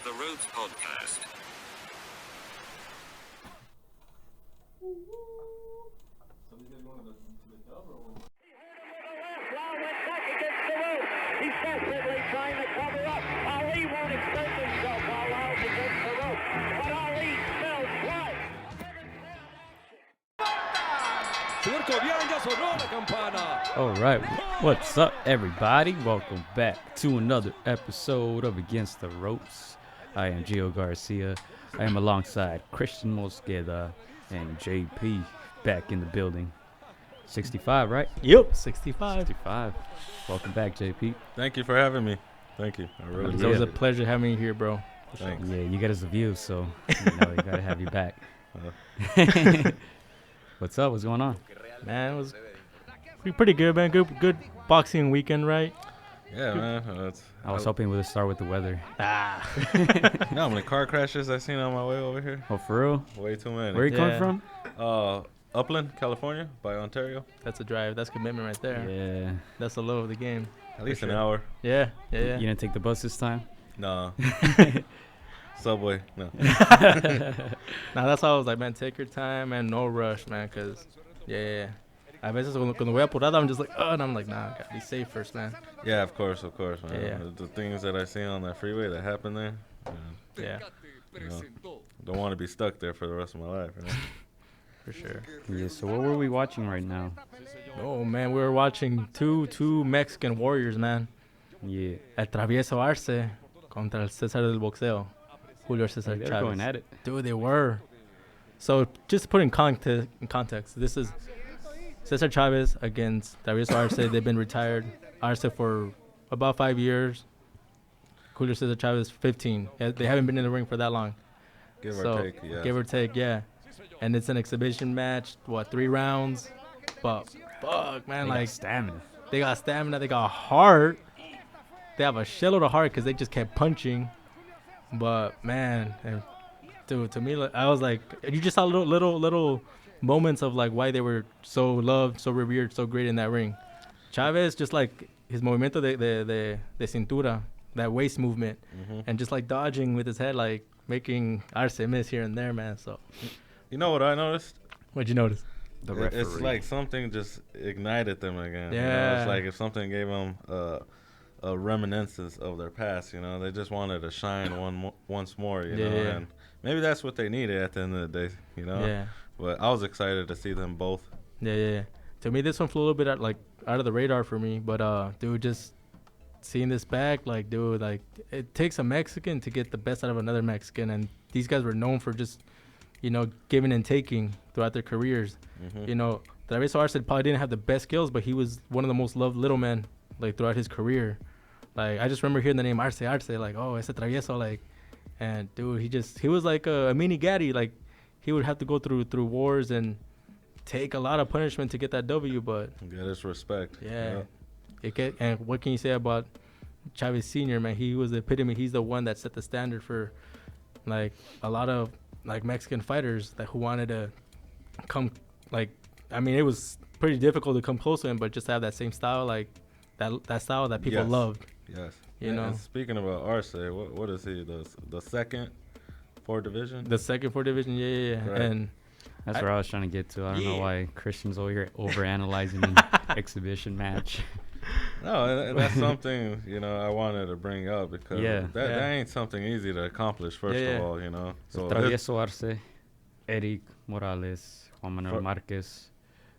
The Ropes Podcast. He's desperately trying to cover up. Ali won't extend himself. Allows against the rope. But Ali smells blood. All right, what's up, everybody? Welcome back to another episode of Against the Ropes. I am Gio Garcia. I am alongside Christian Mosqueda and JP back in the building. 65, right? Yep, 65. 65. Welcome back, JP. Thank you for having me. Thank you. I really It's do. always a pleasure having you here, bro. Thanks. Yeah, you got us a view, so you gotta have you back. What's up? What's going on? Man, it was pretty good, man. Good boxing weekend, right? Yeah, man. I was hoping we would start with the weather. You know how many car crashes I seen on my way over here? Oh, for real? Way too many. Where are you coming Yeah. from? Upland, California, by Ontario. That's a drive. That's commitment right there. Yeah. That's the low of the game. At least sure. an hour. Yeah. You didn't take the bus this time? No. Subway. No. Now that's how I was like, man, take your time and no rush, man, because, yeah. A veces cuando voy apurado, I'm just like, oh, and I'm like, nah, gotta be safe first, man. Yeah, of course, man. Yeah. The things that I see on that freeway that happen there, Yeah, you know, don't want to be stuck there for the rest of my life. You know? for sure. Yeah, so what were we watching right now? Oh, man, we were watching two Mexican warriors, man. Yeah. El Travieso Arce contra el César del Boxeo. Julio Cesar They're Chavez. going at it. Dude, they were. So just to put in context, this is Cesar Chavez against Travieso Arce. They've been retired. Arce for about 5 years. Julio Cesar Chavez 15. Yeah, they haven't been in the ring for that long. Give So, or take, yeah. Give or take, yeah. And it's an exhibition match. 3 rounds? But fuck, man, They got like stamina. they got stamina. They got heart. They have a shitload of heart because they just kept punching. But man, and dude, to me, I was like, you just saw little moments of like why they were so loved, so revered, so great in that ring. Chavez, just like his movimiento de cintura, that waist movement, and just like dodging with his head, like making Arce miss here and there, man. So, You know what I noticed? what'd you notice? The It's referee. like something just ignited them again. You know? Yeah. It's like if something gave them a reminiscence of their past, you know, they just wanted to shine once more, you know, Yeah. and maybe that's what they needed at the end of the day, you know. Yeah. But I was excited to see them both. Yeah. To me, this one flew a little bit out of the radar for me, but dude, just seeing this back, like, dude, like it takes a Mexican to get the best out of another Mexican, and these guys were known for just, you know, giving and taking throughout their careers. You know, Travieso Arce probably didn't have the best skills, but he was one of the most loved little men like throughout his career. Like I just remember hearing the name Arce, like, oh, ese Travieso, like, and dude, he was like a mini Gaddy, like he would have to go through wars and take a lot of punishment to get that W, but Get his respect. yeah. And what can you say about Chavez Sr., man? He was the epitome. He's the one that set the standard for like a lot of like Mexican fighters who wanted to come, like, I mean, it was pretty difficult to come close to him, but just to have that same style, like that style that people Yes. loved. Yes. You And know? speaking about Arce, what is he? The second, 4 division? The second 4 division, yeah. Right. And That's where I was trying to get to. I don't know why Christian's over here overanalyzing an exhibition match. No, and that's something, you know, I wanted to bring up because that ain't something easy to accomplish, first of all, you know. So Travieso Arce, Eric Morales, Juan Manuel Marquez,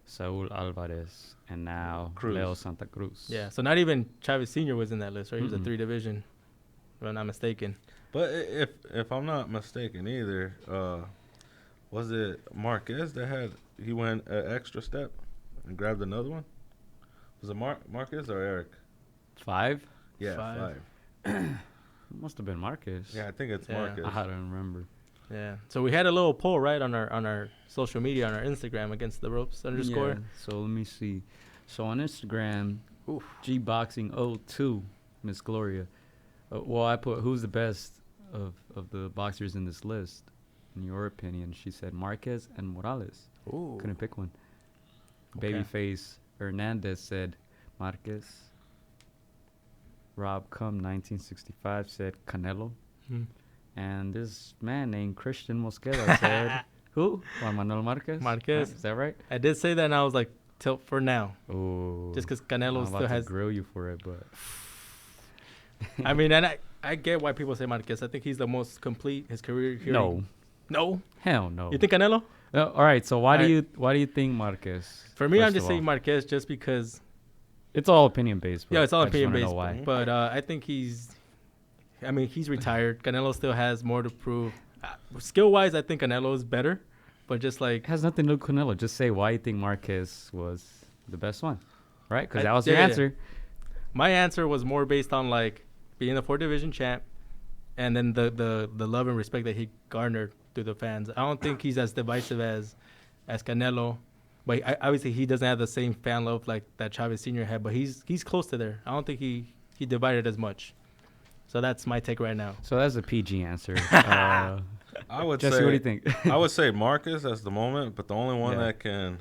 Saul Alvarez, and now Cruz. Leo Santa Cruz. yeah, so not even Chavez Sr. was in that list, right? He was a Mm-mm. 3 division, if I'm not mistaken. But if I'm not mistaken either, was it Marquez that he went an extra step and grabbed another one? Was it Marquez or Eric? 5? Yeah, 5. 5. Must have been Marquez. Yeah, I think it's Yeah. Marquez. I don't remember. Yeah. So we had a little poll, right, on our social media, on our Instagram, Against the Ropes _ Yeah, so let me see. So on Instagram, gboxing02, Miss Gloria. Well, I put who's the best of the boxers in this list, in your opinion. She said Marquez and Morales. Ooh. Couldn't pick one. Okay. Babyface Hernandez said Marquez. Rob Cum 1965 said Canelo. Hmm. And this man named Christian Mosqueda said, who? Juan Manuel Marquez? Marquez. Is that right? I did say that, and I was like, till for now. Ooh. Just because Canelo I'm still about has. to grill you for it, but I mean, and I get why people say Marquez. I think he's the most complete his career here. No. Hell no. You think Canelo? All right. So why do you think Marquez? For me, I'm first just of saying all? Marquez just because. It's all opinion based. Yeah, it's all I just opinion wanna know based. why. But I think he's retired. Canelo still has more to prove. Skill wise, I think Canelo is better. But just like It has nothing to do with Canelo. Just say why you think Marquez was the best one, right? Because that was your answer. my answer was more based on like being the 4 division champ, and then the love and respect that he garnered through the fans. I don't think he's as divisive as Canelo, but obviously he doesn't have the same fan love like that Chavez Sr. had. But he's close to there. I don't think he divided as much. So that's my take right now. So that's a PG answer. I would Jesse, say, what do you think? I would say Marcus at the moment, but the only one that can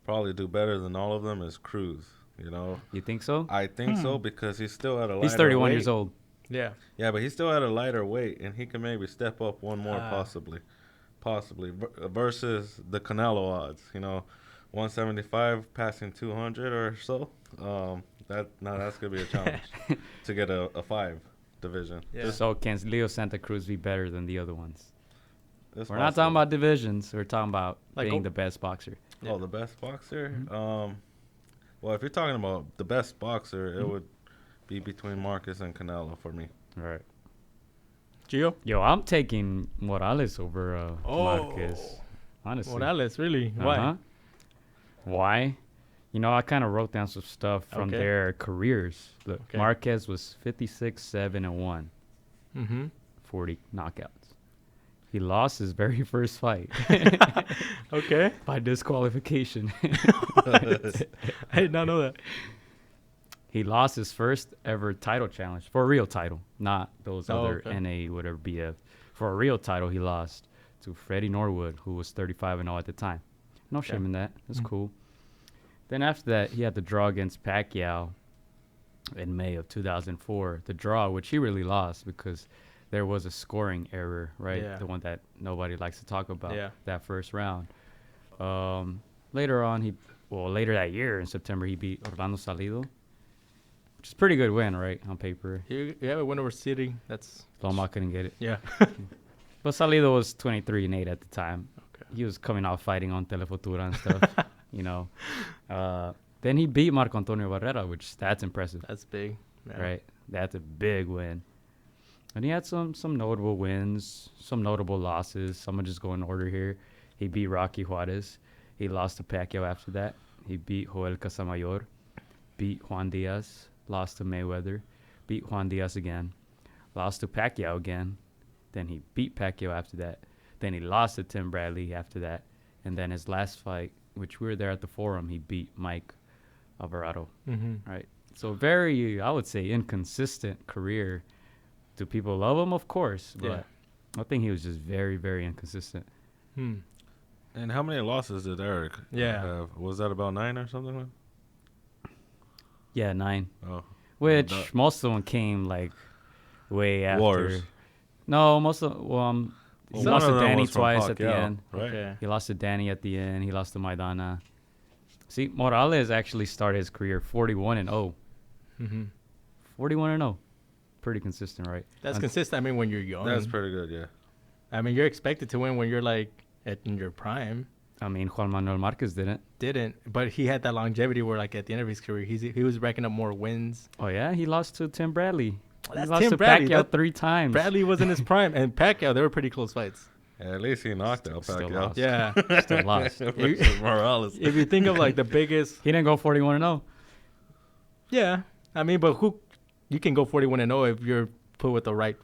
probably do better than all of them is Cruz. You know, You think so? I think so because he's still at a lighter He's 31 weight. years old. Yeah. Yeah, but he's still at a lighter weight, and he can maybe step up one more possibly versus the Canelo odds. You know, 175 passing 200 or so. That's gonna be a challenge to get a 5 division. Yeah. So can Leo Santa Cruz be better than the other ones? It's We're not talking about divisions. We're talking about Like, being the best boxer. Oh, the best boxer. Well, if you're talking about the best boxer, it would be between Marcus and Canelo for me. All right. Gio? Yo, I'm taking Morales over Marquez. Honestly. Morales, really? Why? Uh-huh. Why? You know, I kind of wrote down some stuff from Okay. their careers. Look, Okay. Marquez was 56, 7-1, Mm-hmm. 40 knockouts. He lost his very first fight Okay. by disqualification. I did not know that. He lost his first ever title challenge for a real title, not those other okay. NA, whatever BF. For a real title, he lost to Freddie Norwood, who was 35-0 at the time. No shame in that. That's cool. Then after that, he had the draw against Pacquiao in May of 2004. The draw, which he really lost because there was a scoring error, right? Yeah. The one that nobody likes to talk about, Yeah. that first round. Later on, later that year in September, he beat Orlando Salido, which is a pretty good win, right, on paper. You have a win over City. That's Loma couldn't get it. yeah. But Salido was 23-8 at the time. Okay. He was coming out fighting on Telefutura and stuff, you know. Then he beat Marco Antonio Barrera, which that's impressive, That's big. Yeah. right? That's a big win. And he had some notable wins, some notable losses. I'm going to just go in order here. He beat Rocky Juarez. He lost to Pacquiao after that. He beat Joel Casamayor, beat Juan Diaz, lost to Mayweather, beat Juan Diaz again, lost to Pacquiao again. Then he beat Pacquiao after that. Then he lost to Tim Bradley after that. And then his last fight, which we were there at the forum, he beat Mike Alvarado, Mm-hmm. right? So very, I would say, inconsistent career. Do people love him? Of course. But Yeah. I think he was just very, very inconsistent. Hmm. And how many losses did Eric have? Was that about 9 or something? Yeah, 9. Oh, Which that- most of them came like way after. Wars. No, most of he Well, lost one to of them Danny was from twice at the Pacquiao, end. right? Okay. He lost to Danny at the end. He lost to Maidana. See, Morales actually started his career 41-0. Mm-hmm. 41-0. Pretty consistent, right? That's Un- consistent. I mean, when you're young. That's pretty good, yeah. I mean, you're expected to win when you're like in your prime. I mean, Juan Manuel Marquez didn't. But he had that longevity where, like, at the end of his career, he was racking up more wins. Oh, yeah? He lost to Tim Bradley. That's he lost Tim to Bradley. Pacquiao 3 times. Bradley was in his prime, and Pacquiao, they were pretty close fights. Yeah, at least he knocked out Still Pacquiao. lost. Yeah. Still lost. Versus Morales. If you think of like the biggest, He didn't go 41-0. yeah. I mean, but you can go 41-0 if you're put with the right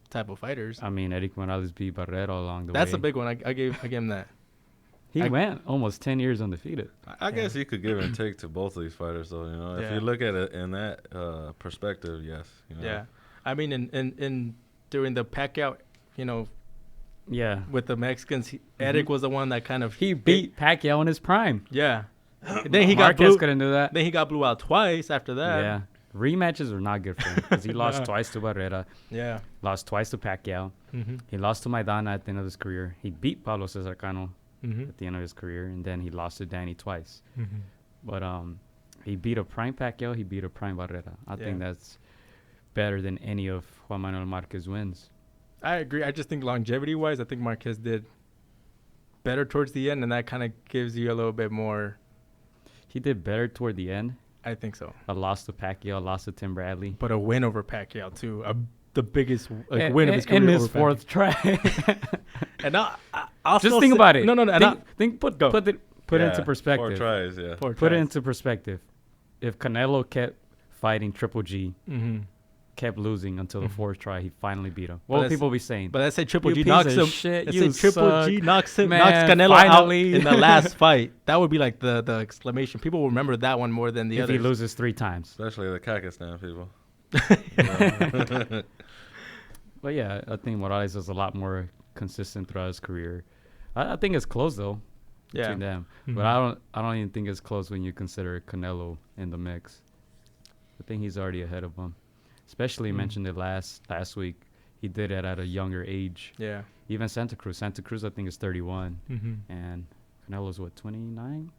type of fighters. I mean, Eric Morales beat Barrero along the way. That's a big one. I gave him that. He I- went almost 10 years undefeated. I guess you could give and take to both of these fighters, though. You know, if Yeah. you look at it in that perspective, yes. You know? Yeah. I mean, in during the Pacquiao, Yeah. with the Mexicans, Eric was the one that kind of He beat Pacquiao in his prime. Yeah. Then he Marquez got blew. couldn't do that. Then he got blew out twice after that. Yeah. rematches are not good for him because he lost twice to Barrera, Yeah. lost twice to Pacquiao. Mm-hmm. He lost to Maidana at the end of his career. He beat Pablo Cesar Cano Mm-hmm. at the end of his career, and then he lost to Danny twice. Mm-hmm. But he beat a prime Pacquiao. He beat a prime Barrera. I think Yeah. that's better than any of Juan Manuel Marquez wins. I agree. I just think longevity-wise, I think Marquez did better towards the end, and that kind of gives you a little bit more. He did better toward the end. I think so. A loss to Pacquiao, a loss to Tim Bradley. But a win over Pacquiao, too. The biggest And- win of his career. in his over fourth try. Pacquiao. And I'll Just still think say- about it. No. And put Go. it into perspective. 4 tries, yeah. Put it into perspective. If Canelo kept fighting Triple G, Mm-hmm. kept losing until the fourth try, he finally beat him. But What would that's- people be saying? But let's say Triple You G piece knocks of him. shit, Let's you say Triple suck. G knocks Man, Canelo finally. out in the last fight. That would be like the exclamation. People will remember that one more than the if others. he loses 3 times. Especially the Kakistan people. But yeah, I think Morales is a lot more consistent throughout his career. I think it's close though between them, but I don't even think it's close when you consider Canelo in the mix. I think he's already ahead of him. Especially mentioned it last week. He did it at a younger age. Yeah. Even Santa Cruz. Santa Cruz I think is 31, Mm-hmm. and Canelo's what 29,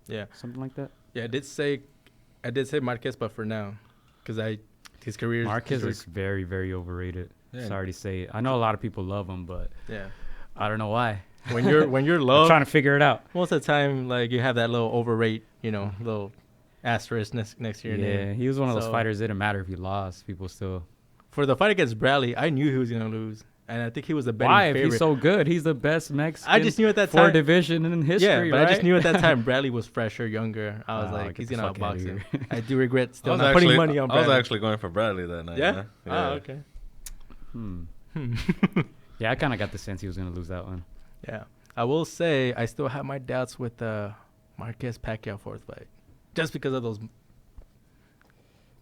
Yeah. something like that. Yeah. I did say Marquez, but for now, because his career. Marquez is very, very overrated. Yeah. Sorry to say it. I know a lot of people love him, but Yeah. I don't know why. When you're I'm low, trying to figure it out. most of the time, like you have that little overrate, little asterisk next to your Yeah, name. he was one of those So- fighters. It didn't matter if he lost. People still. For the fight against Bradley, I knew he was gonna lose, and I think he was a betting Why? If favorite. he's so good, he's the best Mexican. I just knew at that for time. division in history. Yeah, but right? I just knew at that time Bradley was fresher, younger. I was Oh, like, get he's the gonna fuck outta outbox him. here. I do regret I still was not actually, putting money on I was Bradley. actually going for Bradley that night. Yeah. man. Oh, okay. Yeah, I kind of got the sense he was gonna lose that one. Yeah, I will say I still have my doubts with the Marquez Pacquiao fourth fight, just because of those.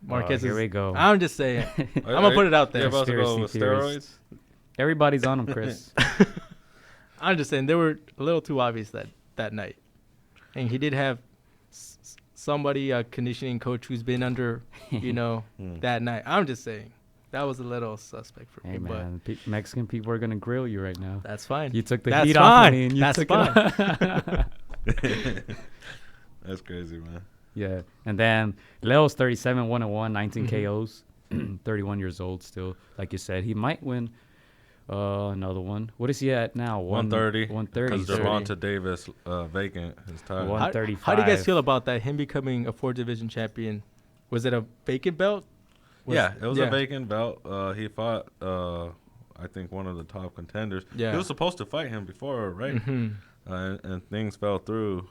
Marquez here is. we go. I'm just saying. I'm gonna put it out You're there. about to go with Conspiracy theories. steroids? Everybody's on him, Chris. I'm just saying they were a little too obvious that night, and he did have somebody, a conditioning coach who's been under, that night. I'm just saying that was a little suspect for Hey me, but man, Mexican people are gonna grill you right now. that's fine. You took the That's heat off of fine. me, and you That's took fine. it off. That's crazy, man. Yeah, and then Leo's 37, 1-1, 19 KOs, 31 years old still. Like you said, he might win another one. What is he at now? 130. 130. Because Gervonta Davis vacant his title. One- How 135. do you guys feel about that? Him becoming a 4 division champion? Was it a vacant belt? Yeah, it was yeah. a vacant belt. He fought, I think, one of the top contenders. Yeah. He was supposed to fight him before, right? Mm-hmm. And things fell through.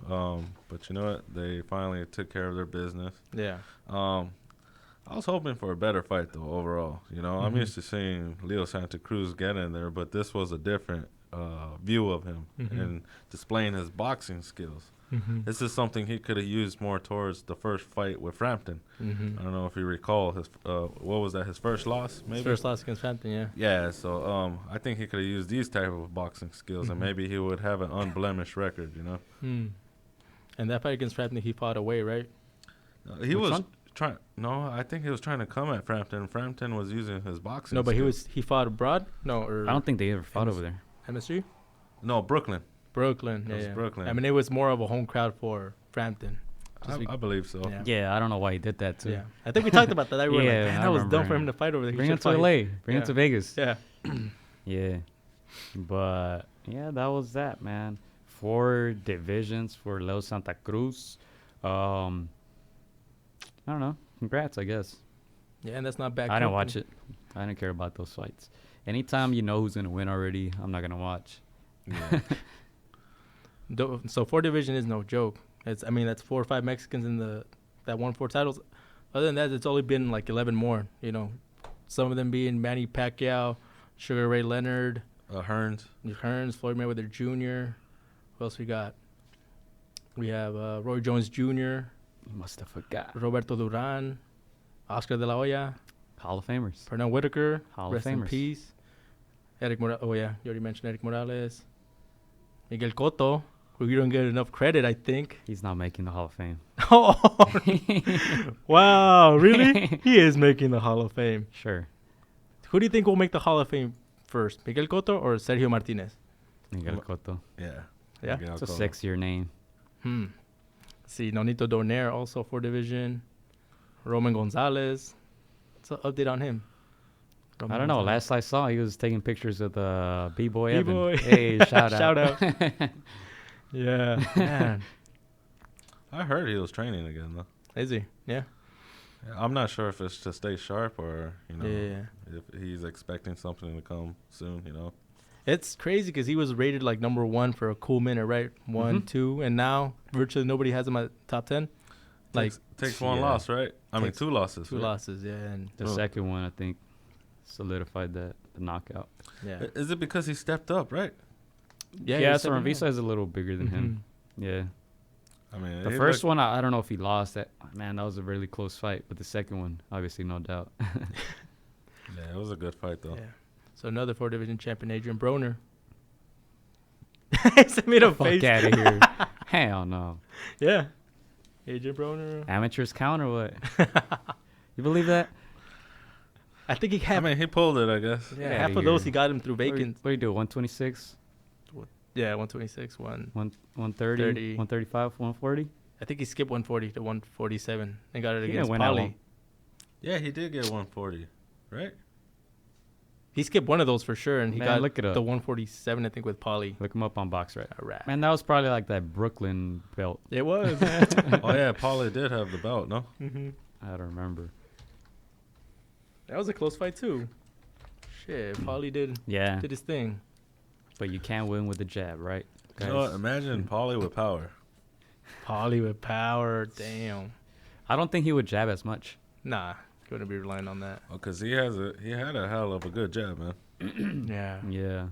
But you know what? They finally took care of their business. Yeah. I was hoping for a better fight, though, overall. I'm used to seeing Leo Santa Cruz get in there, but this was a different view of him and displaying his boxing skills. Mm-hmm. This is something he could have used more towards the first fight with Frampton. Mm-hmm. I don't know if you recall his what was that, his first loss, maybe? First loss against Frampton, yeah. Yeah, so I think he could have used these type of boxing skills, and maybe he would have an unblemished record, Mm. And that fight against Frampton, he fought away, right? He Which was one? trying. No, I think he was trying to come at Frampton. Frampton was using his boxing. No, but skills. he fought abroad? No, or I don't think they ever fought over there. MSG? No, Brooklyn. Brooklyn. It Yeah, was yeah. Brooklyn. I mean, it was more of a home crowd for Frampton. I believe so. Yeah. Yeah, I don't know why he did that too. Yeah. I think we talked about that. We were Yeah, like, man, I that was remember dumb for him. him to fight over there. He Bring him should to fight. LA. Bring him Yeah. to Vegas. Yeah. Yeah. But yeah, that was that, man. 4 divisions for Leo Santa Cruz. I don't know. Congrats, I guess. Yeah, and that's not bad. I didn't company. watch it. I didn't care about those fights. Anytime you know who's gonna win already, I'm not gonna watch. Yeah. So 4 division is no joke. That's 4 or 5 Mexicans that won 4 titles. Other than that, it's only been like 11 more. Some of them being Manny Pacquiao, Sugar Ray Leonard, Hearns. Floyd Mayweather Jr. Who else we got? We have Roy Jones Jr., You must have forgot. Roberto Duran, Oscar de la Hoya, Hall of Famers. Pernell Whitaker, Hall of rest in Famers. peace. Eric Morales. Oh yeah, you already mentioned Eric Morales. Miguel Cotto, we don't get enough credit, I think. He's not making the Hall of Fame. Oh, wow, really? He is making the Hall of Fame. Sure. Who do you think will make the Hall of Fame first, Miguel Cotto or Sergio Martinez? Miguel Cotto. Yeah. Yeah? Miguel It's a Cotto. sexier name. See, Nonito Donaire, also 4 division. Roman Gonzalez. What's the update on him? Roman I don't know. Gonzalez. Last I saw, he was taking pictures of the B-boy Evan. B-boy. Hey, shout out. Shout out. Yeah, man. I heard he was training again, though. Is he? Yeah. Yeah, I'm not sure if it's to stay sharp or, Yeah. if he's expecting something to come soon. It's crazy because he was rated like number 1 for a cool minute, right? 1, 2, and now virtually nobody has him at top 10. Like Takes one yeah. loss, right? I mean, Takes 2 losses. 2 right? losses, yeah, and The second one, I think, solidified the knockout. yeah, Is it because he stepped up, right? Yeah, he's so 7-0. Visa is a little bigger than him. Yeah. I mean, The he first looked- one, I don't know if he lost. That was a really close fight. But the second one, obviously, no doubt. Yeah, it was a good fight, though. Yeah. So another 4 division champion, Adrian Broner. He made a Fuck face. out of here. Hell no. Yeah, Adrian Broner. Amateurs count or what? You believe that? I think he I had. mean, he pulled it, I guess. yeah, outta half of those here. he got him through What do vacant. you do? 126, Yeah, 126, 130, 30. 135, 140? I think he skipped 140 to 147 and got it He against didn't win that Polly. one. Yeah, he did get 140, right? He skipped one of those for sure, and he Man, got look it up. the 147, I think, with Polly. Look him up on BoxRec. A rat. Man, that was probably like that Brooklyn belt. It was. Oh, yeah, Paulie did have the belt, no? I don't remember. That was a close fight too. Shit, Polly did Yeah, his thing. but you can't win with the jab, right? You know what? Guys? Imagine Paulie with power. Polly with power, damn. I don't think he would jab as much. Nah, gonna be relying on that. Oh, because he had a hell of a good jab, man. Yeah. Yeah.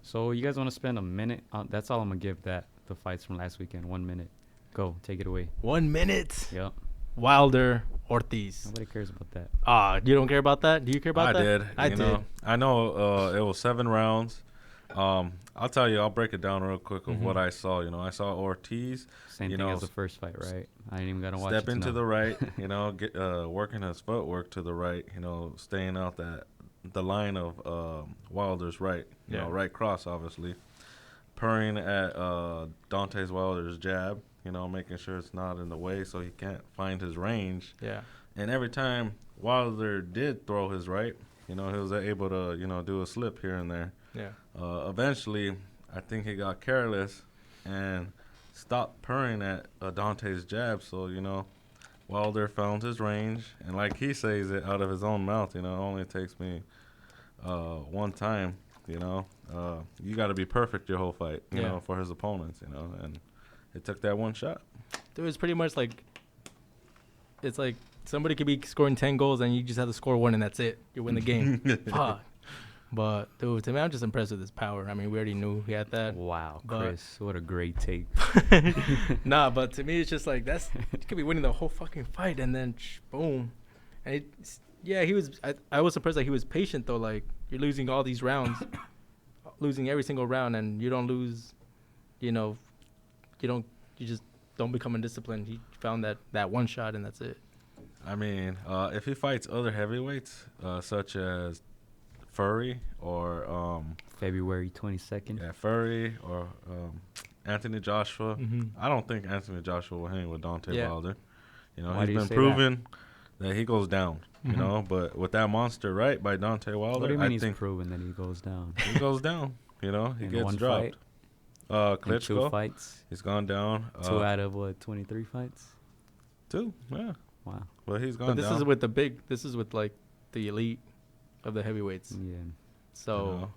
So you guys want to spend a minute on? That's all I'm gonna give the fights from last weekend. 1 minute. Go, take it away. 1 minute. Yep. Wilder, Ortiz. Nobody cares about that. You don't care about that? Do you care about I that? did. I you did. know. I know it was 7 rounds. I'll tell you, I'll break it down real quick of what I saw. I saw Ortiz Same You thing know, as the first fight, right? I ain't even gotta watch step it. into know. the right, get working his footwork to the right, staying out the line of Wilder's right, Yeah. right cross, obviously. Purring at Deontay Wilder's jab, making sure it's not in the way so he can't find his range. Yeah. And every time Wilder did throw his right, he was able to, do a slip here and there. Yeah. Eventually, I think he got careless and stopped purring at Dante's jab. So, Wilder found his range. And like he says it out of his own mouth, it only takes me one time, you got to be perfect your whole fight, Yeah. for his opponents, and it took that one shot. Dude, it's pretty much like, it's like somebody could be scoring 10 goals and you just have to score 1 and that's it. You win the game. Fuck. But, dude, to me, I'm just impressed with his power. I mean, we already knew he had that. Wow, But- Chris, what a great take. Nah, but to me, it's just like, you could be winning the whole fucking fight and then, boom. And I was surprised that he was patient, though. Like, you're losing all these rounds, losing every single round, and you don't lose, you just don't become undisciplined. He found that one shot, and that's it. I mean, if he fights other heavyweights, such as Furry or February 22nd. Furry or Anthony Joshua. Mm-hmm. I don't think Anthony Joshua will hang with Deontay Wilder. Why do He's you been say proven that he goes down. Mhm. But with that monster right by Deontay Wilder, What do you mean I he's think proven that he goes down? he goes down. He In gets one dropped. fight? In 2 Klitschko, fights? he's gone down. 2 out of, 23 fights? 2, yeah. Wow. Well, he's gone But this down. is with like the elite of the heavyweights. Yeah. So,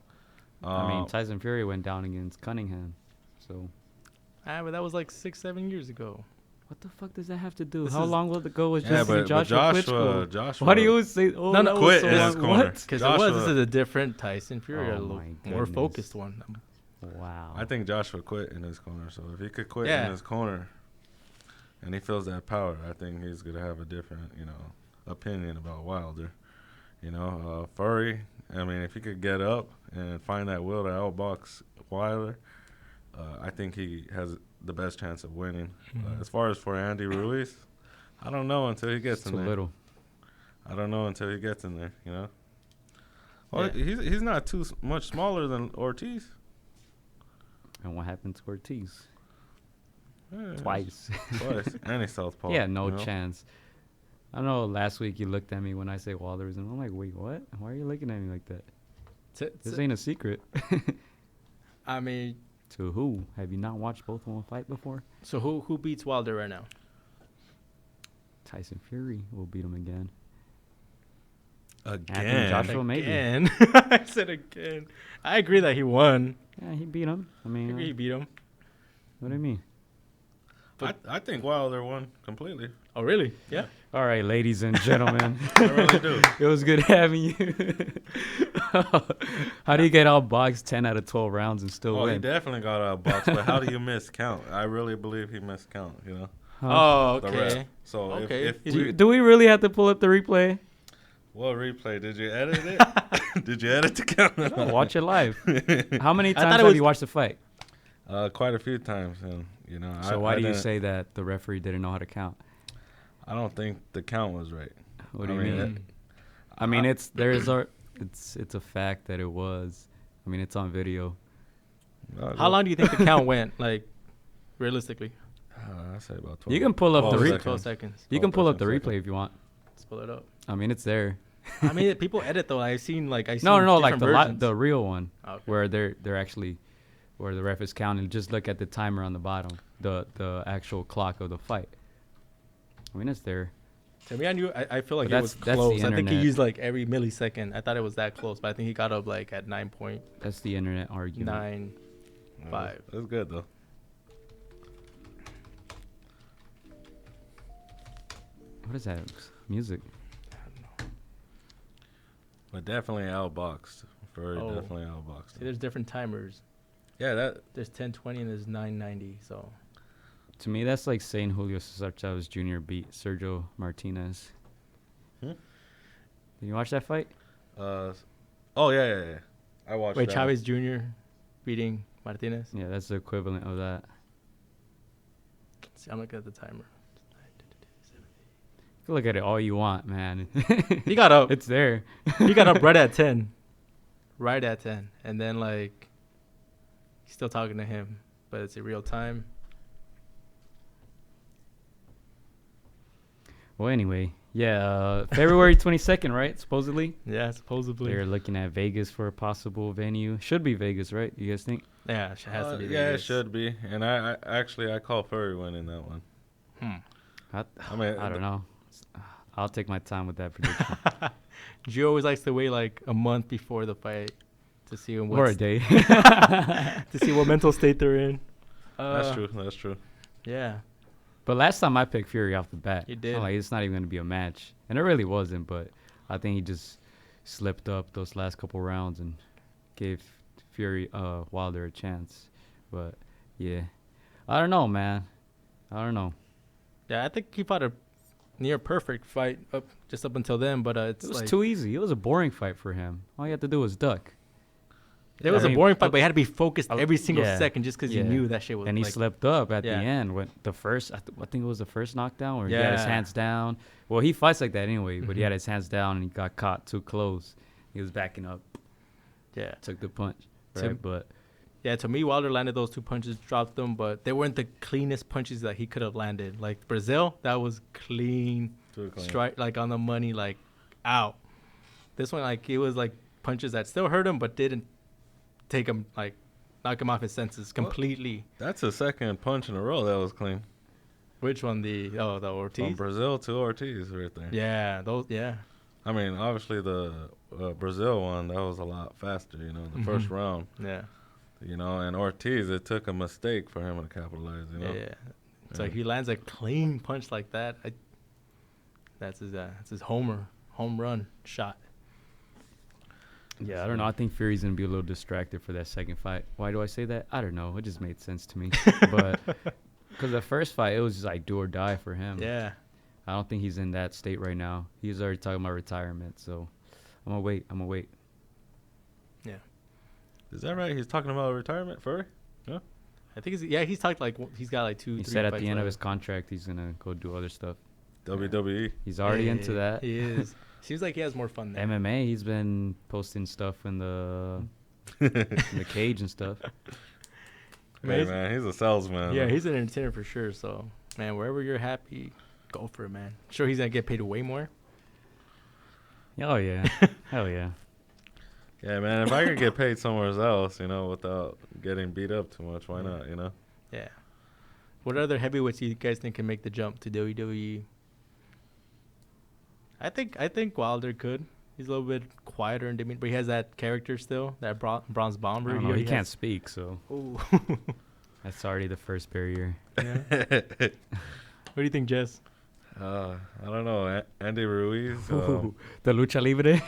I mean, Tyson Fury went down against Cunningham. So, but that was like 6-7 years ago. what the fuck does that have to do? This How is- long ago was yeah, but Joshua Klitschko? Joshua. Why do you always say, No, that was quit so in long? his corner. What? Because Joshua- this is a different Tyson Fury, Oh a little my more goodness. focused one. Wow. I think Joshua quit in his corner. So if he could quit Yeah. in his corner, and he feels that power, I think he's gonna have a different, opinion about Wilder. Furry. I mean, if he could get up and find that will to outbox Wilder, I think he has the best chance of winning. Mhm. As far as for Andy Ruiz, I don't know until he gets It's in too there. little. I don't know until he gets in there, you know? Well, Yeah. he's not too much smaller than Ortiz. And what happened to Ortiz? Yeah, Twice. Twice. And he's southpaw. Yeah, no you know? chance. I know last week you looked at me when I say Wilder's, and I'm like, wait, what? Why are you looking at me like that? This ain't a secret. I mean, To who? Have you not watched both of them fight before? so who beats Wilder right now? Tyson Fury will beat him again. Again. Joshua, maybe. Again. I said again. I agree that he won. Yeah, he beat him. I I mean, agree he beat him. what do you mean? I think Wilder won completely. Oh, really? Yeah. All right, ladies and gentlemen. I really do. It was good having you. How do you get outboxed 10 out of 12 rounds and still Oh, he win? definitely got outboxed, but how do you miss count? I really believe he missed count, you know? Oh, The okay. ref. So Okay. if Do we really have to pull up the replay? what replay? Did you edit it? Did you edit the count? No, watch it live. How many thought times it have was- you watched the fight? Quite a few times, and you know. So why I do you didn't- say that the referee didn't know how to count? I don't think the count was right. What do you I mean, mean? I mean, it's a fact that it was. I mean, it's on video. How long do you think the count went? Like, realistically? I say about 12. You can pull up the 12 re- seconds. 12 seconds. You can pull up the 12 replay seconds. if you want. Let's pull it up. I mean, it's there. I mean, people edit though. I've seen like No, like different versions. the real one Okay. where they're actually where the ref is counting. Just look at the timer on the bottom, the actual clock of the fight. I mean, it's there. To me, I feel like But it was that's the close. I think he internet. used like every millisecond. I thought it was that close, but I think he got up like at 9.95. That's the internet argument. That's good though. What is that? Music. But definitely outboxed. Furry Oh. definitely outboxed. See, there's different timers. Yeah, that. There's 1020 and there's 990. So To me, that's like saying Julio Cesar Chavez Jr. beat Sergio Martinez. Hmm? Did you watch that fight? Oh yeah. I watched. wait, that. Chavez Jr. beating Martinez. Yeah, that's the equivalent of that. See, I'm looking at the timer. You can look at it all you want, man. He got up. It's there. He got up right at 10. Right at 10. And then like he's still talking to him, but it's in real time. Well, anyway, yeah, February 22nd, right? Supposedly. Yeah, supposedly. They're looking at Vegas for a possible venue. Should be Vegas, right? You guys think? Yeah, it has to be. Yeah, it Vegas. should be. And I actually call Furry winning that one. I mean, I don't know. I'll take my time with that prediction. Gio always likes to wait like a month before the fight to see Or a what day. to see what mental state they're in. That's true. That's true. Yeah. But last time I picked Fury off the bat. You did. I'm like, it's not even going to be a match. And it really wasn't, but I think he just slipped up those last couple rounds and gave Fury Wilder a chance. But, yeah. I don't know, man. I don't know. Yeah, I think he fought a near perfect fight up until then, but it's It was like too easy. It was a boring fight for him. All you had to do was duck. it was I a mean, boring fight, but he had to be focused every single yeah, second just because yeah. you knew that shit was. And he like, slipped up at yeah. the end. When the first, I think it was the first knockdown where he had his Yeah. hands down. Well, he fights like that anyway, but he Mhm. had his hands down and he got caught too close. He was backing up, Yeah, took the punch, To- right? But yeah. To me, Wilder landed those two punches, dropped them, but they weren't the cleanest punches that he could have landed. Like Brazil, that was clean, Too clean. strike, like on the money, like out. This one, like it was like punches that still hurt him, but didn't take him like knock him off his senses completely. That's the second punch in a row that was clean. Which one? The From Ortiz. Brazil to Ortiz right there. Yeah, those. Yeah. I mean, obviously the Brazil one, that was a lot faster, you know, the first Mhm. round. Yeah. You know, and Ortiz, it took a mistake for him to capitalize, you know. Yeah. So Yeah. if he lands a clean punch like that, that's his home run shot. yeah, I don't know. I think Fury's going to be a little distracted for that second fight. Why do I say that? I don't know. It just made sense to me. But because the first fight, it was just like do or die for him. Yeah. I don't think he's in that state right now. He's already talking about retirement. So I'm going to wait. Yeah. Is that right? He's talking about retirement, Furry? I think he's talked like he's got like two. He 3 said at fights the end of left. his contract he's gonna go do other stuff. WWE. He's already into that. He is. Seems like he has more fun there. MMA. He's been posting stuff in the in the cage and stuff. Hey, man, he's a salesman. Yeah, he's an entertainer for sure. So, man, wherever you're happy, go for it, man. Sure, he's gonna get paid way more. Oh yeah, hell yeah. Yeah, man. If I could get paid somewhere else, without getting beat up too much, why not? Yeah. What other heavyweights do you guys think can make the jump to WWE? I think Wilder could. He's a little bit quieter and demeanor, but he has that character still, that bronze bomber. I don't know, he can't speak, so Ooh. that's already the first barrier. Yeah. What do you think, Jess? I don't know. Andy Ruiz. The Lucha Libre.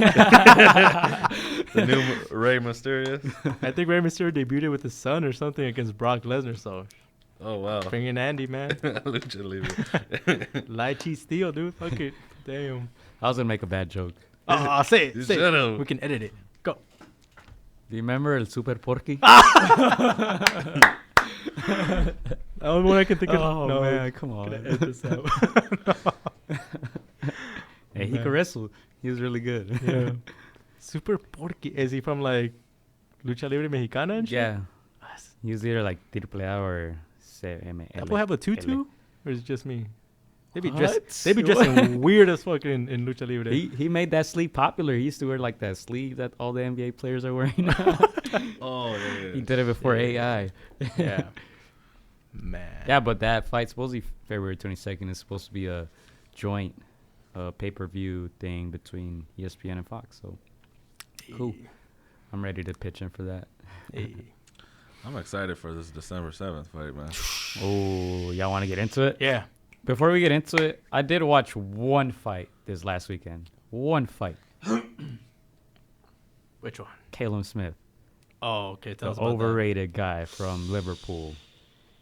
The new Rey Mysterious. I think Rey Mysterio debuted with his son or something against Brock Lesnar. So Oh, wow. bring in Andy, man. Lucha Libre. Light cheese steel, dude. Fuck it. Damn. I was gonna make a bad joke. Oh, say it. You Say shut it. up. We can edit it. Go. Do you remember El Super Porky? The only one I can think of. Oh no, man, come Can I on. edit this out? Hey, he could wrestle. He was really good. Yeah. Super Porky. Is he from like Lucha Libre Mexicana and shit? Yeah. He was either like AAA or CML. People have a tutu? Or is it just me? They be What? dressing weird as fuck in Lucha Libre. He made that sleeve popular. He used to wear like that sleeve that all the NBA players are wearing now. Oh, yeah. He did it before AI. Yeah. Man. Yeah, but that fight supposedly February 22nd is supposed to be a joint pay-per-view thing between ESPN and Fox. So cool. I'm ready to pitch in for that. Hey. I'm excited for this December 7th fight, man. Oh, y'all want to get into it? Yeah. Before we get into it, I did watch one fight this last weekend. One fight. Which one? Caleb Smith, Oh, okay. Tell the us about overrated guy from Liverpool.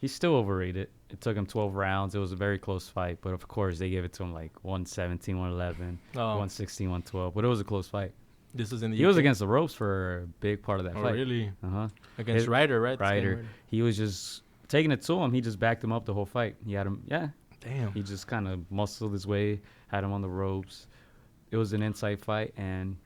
He's still overrated. It took him 12 rounds. It was a very close fight, but of course they gave it to him like 117, 111, that. 116, 112. But it was a close fight. This was in the He was UK? against the ropes for a big part of that Oh, fight. really? Uh-huh. Against Ryder, right? This guy Ryder. He was just taking it to him. He just backed him up the whole fight. He had him, yeah. Damn. He just kind of muscled his way, had him on the ropes. It was an inside fight, and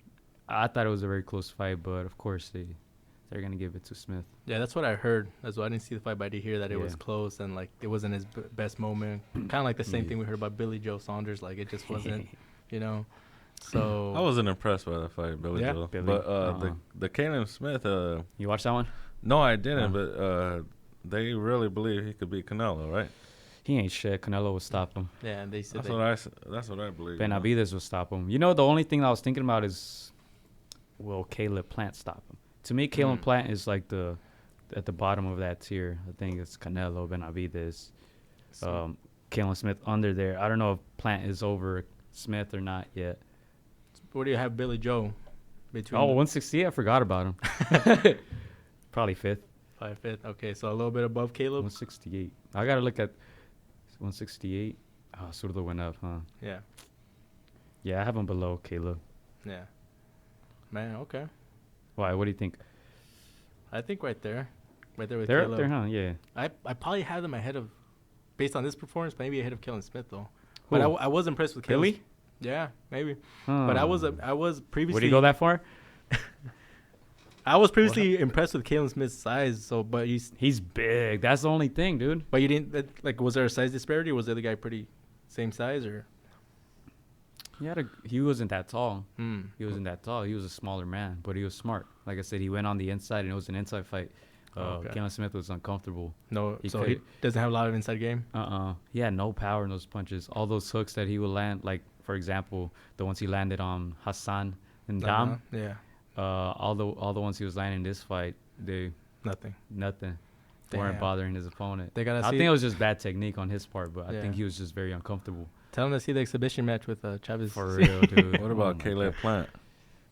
I thought it was a very close fight, but of course they're going to give it to Smith. Yeah, that's what I heard. That's why I didn't see the fight, but I did hear that it was Yeah. close and like it wasn't his best moment. Kind of like the same Yeah. thing we heard about Billy Joe Saunders. Like it just wasn't, you know. So I wasn't impressed by the fight, Billy Yeah? Joe. Billy? But the Caleb Smith, You watched that one? no, I didn't, but they really believe he could beat Canelo, right? He ain't shit. Canelo will stop him. yeah, and they said That's what I believe. Benavidez will stop him. You know, the only thing I was thinking about is, will Caleb Plant stop him? To me, Caleb Plant is like at the bottom of that tier. I think it's Canelo, Benavidez, Caleb Smith under there. I don't know if Plant is over Smith or not yet. Where do you have Billy Joe? Between Oh, 168, I forgot about him. Probably fifth. 5'5". Okay, so a little bit above Caleb. 168. I got to look at 168. Oh, Zurdo went up, huh? Yeah, Yeah, I have him below Caleb. yeah. Man, okay. Why? What do you think? I think right there with They're Caleb. up there, huh? Yeah. I probably have them ahead of, based on this performance, maybe ahead of Caleb Smith though. Who? But I was impressed with Caleb. Billy? Yeah, maybe. But I was previously. Would he go that far? I was previously impressed with Caleb Smith's size. So, but He's big. That's the only thing, dude. you didn't like. Was there a size disparity? Or was the other guy pretty same size or? He wasn't that tall. Hmm. He wasn't that tall. He was a smaller man, but he was smart. Like I said, he went on the inside, and it was an inside fight. Okay. Caleb Smith was uncomfortable. No, He so he doesn't have a lot of inside game. He had no power in those punches. All those hooks that he would land, like, for example, the ones he landed on Hassan and Dam, Yeah, all the ones he was landing in this fight, nothing. nothing. Damn. Weren't bothering his opponent. They gotta I see. think it was just bad technique on his part, but I Yeah. think he was just very uncomfortable. Tell him to see the exhibition match with Chavez. For real, dude. What Oh about my Caleb God. Plant?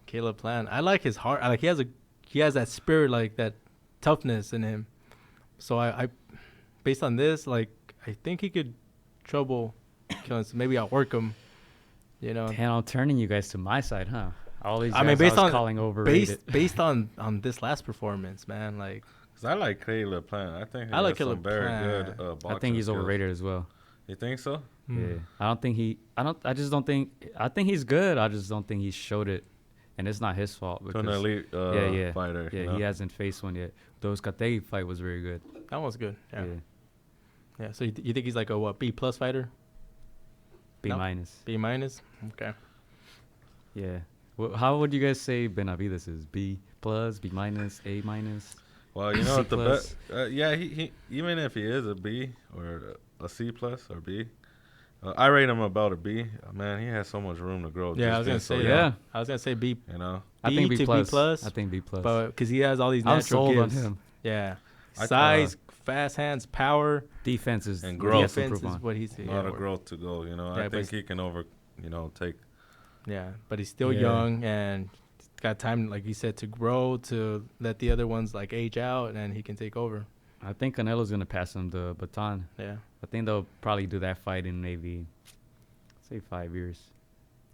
Caleb Plant. I like his heart. Like he has that spirit, like that toughness in him. So I based on this, like I think he could trouble Caleb. Maybe outwork him. You know. Damn, I'm turning you guys to my side, huh? All these I mean, guys based I was on calling overrated. based on this last performance, man. Like Because I like Caleb Plant. I think he I like has some Caleb very Plant. good boxing I think he's skills. overrated as well. You think so? Yeah, I don't think he. I just don't think. I think he's good. I just don't think he showed it, and it's not his fault. To an Because, elite yeah. fighter. Yeah, you know? he hasn't faced one yet. Those Kategi fight was very good. That one's good. Yeah. Yeah, Yeah. So you think he's like a what, B+ fighter? B No. minus. B-? Okay. Yeah. Well, how would you guys say Benavides is? B+, B minus, A minus? Well, you know C what the plus. best. Yeah, he even if he is a B or a C+ or B, I rate him about a B. Man, he has so much room to grow. Yeah, I just was being gonna so say young, Yeah. I was gonna say B, You know, I think B to plus. B+. I think B plus. but because he has all these I'm natural sold on gifts. him. Yeah. I- Size, fast hands, power, Defense is And he growth. has to defense improve is on. what he's a lot of growth to go. You know, Yeah, I but think he can take. Yeah, but he's still Yeah. young and got time, like you said, to grow, to let the other ones like age out, and he can take over. I think Canelo's gonna pass him the baton. Yeah. I think they'll probably do that fight in maybe, say 5 years,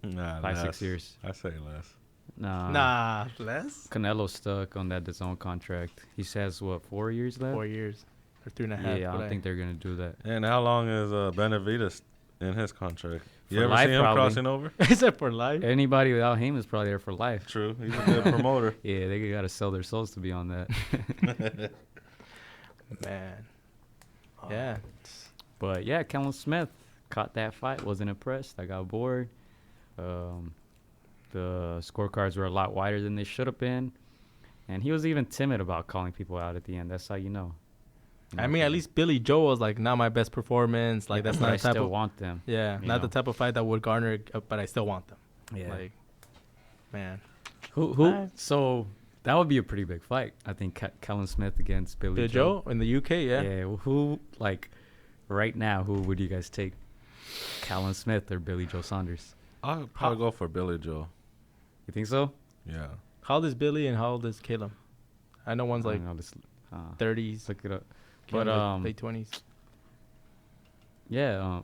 Nah, 5, less. 6 years. I say less. Nah. Less. Canelo's stuck on that DAZN contract. He says what, 4 years left? 4 years or 3.5. Yeah, I don't think they're gonna do that. And how long is Benavides in his contract? You For ever life, see him probably. crossing over? Is it for life? Anybody without him is probably there for life. True, he's a good promoter. Yeah, they gotta sell their souls to be on that. Man. Yeah. But yeah, Callum Smith caught that fight. Wasn't impressed. I got bored. The scorecards were a lot wider than they should have been, and he was even timid about calling people out at the end. That's how you know. I mean, at least Billy Joe was like, not my best performance. Like, that's But not I the type still of want them. yeah, you not the know. type of fight that would garner, but I still want them. Yeah. Like, man, Who? I- So that would be a pretty big fight. I think Callum Smith against Billy Billy Joe in the UK, yeah. Yeah. Who, like, right now, who would you guys take? Callum Smith or Billy Joe Saunders? I'll probably go for Billy Joe. You think so? Yeah. How old is Billy and how old is Caleb? I know one's I like don't know, just, 30s, look it up. Caleb But like late 20s. yeah,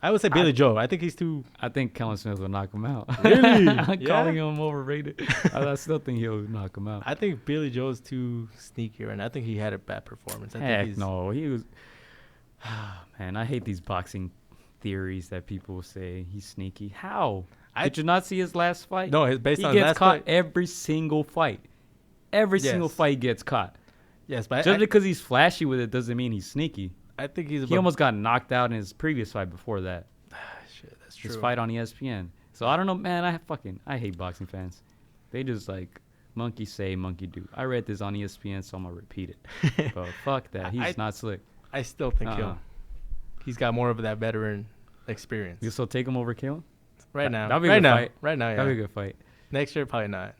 I would say Billy Joe. I think he's too. I think Callum Smith will knock him out. Really? I'm Yeah? calling him overrated. I still think he'll knock him out. I think Billy Joe's too sneaky, and I think he had a bad performance. I think Heck he's, no, he was. Man, I hate these boxing theories that people say he's sneaky. How? Did you not see his last fight? No, it's based he on his gets last caught fight. every single fight. Every single Yes. fight he gets caught. Yes, but Just because he's flashy with it doesn't mean he's sneaky. I think he's. He almost got knocked out in his previous fight before that. Shit, that's true. His fight on ESPN. So I don't know, man. I hate boxing fans. They just like monkey say, monkey do. I read this on ESPN, so I'm gonna repeat it. But fuck that. He's not slick. I still think Uh-uh. he's got more of that veteran experience. You still take him over Caleb? Right now. that'd be a right good now. fight. Right now, yeah. That'd be a good fight. Next year, probably not.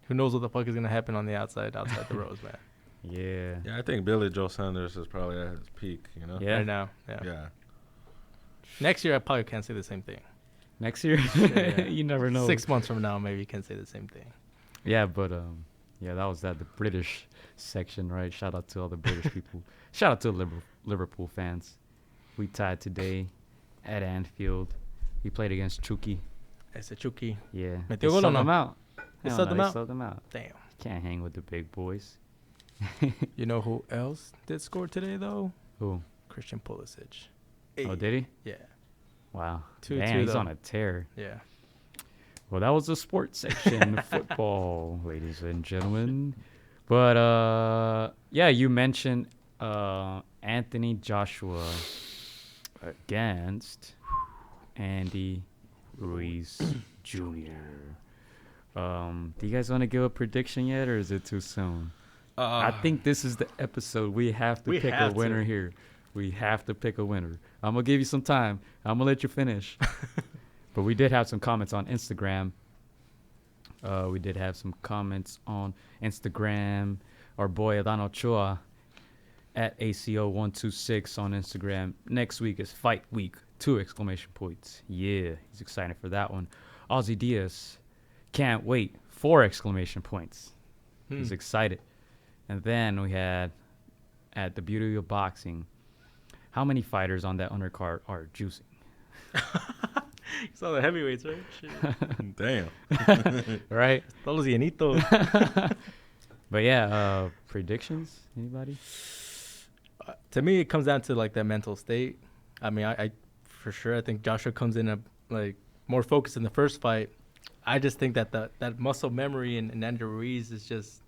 Who knows what the fuck is gonna happen on the outside the roads, man. Yeah. Yeah, I think Billy Joe Sanders is probably at his peak. You know. Yeah. Right now, yeah. Yeah. Next year, I probably can't say the same thing. Next year, Yeah. you never know. 6 months from now, maybe you can say the same thing. Yeah, but yeah, that was the British section, right? Shout out to all the British people. Shout out to the Liverpool fans. We tied today at Anfield. We played against Chucky. Ese Chucky. Yeah. Metió They gol o subbed no? them out. They Hell subbed no, them they out? subbed them out. Damn. Can't hang with the big boys. You know who else did score today, though? Who? Christian Pulisic. Oh, did he? Yeah. Wow. 2-2 Damn, he's though. on a tear. Yeah. Well, that was the sports section of football, ladies and gentlemen. But yeah, you mentioned Anthony Joshua against Andy Ruiz Jr. Do you guys want to give a prediction yet, or is it too soon? I think this is the episode we have to We pick have a winner to. here. We have to pick a winner. I'm gonna give you some time. I'm gonna let you finish. But we did have some comments on Instagram. We did have some comments on Instagram. Our boy Adano Chua at ACO126 on Instagram. Next week is Fight Week. 2 exclamation points. Yeah, he's excited for that one. Ozzy Diaz, can't wait. 4 exclamation points. He's excited. And then we had at the Beauty of Boxing, how many fighters on that undercard are juicing? You saw the heavyweights, right? Shit. Damn. Right? Todos los llenitos. But yeah, predictions? Anybody? To me, it comes down to like that mental state. I mean, I for sure I think Joshua comes in like more focused in the first fight. I just think that that muscle memory in Andy Ruiz is just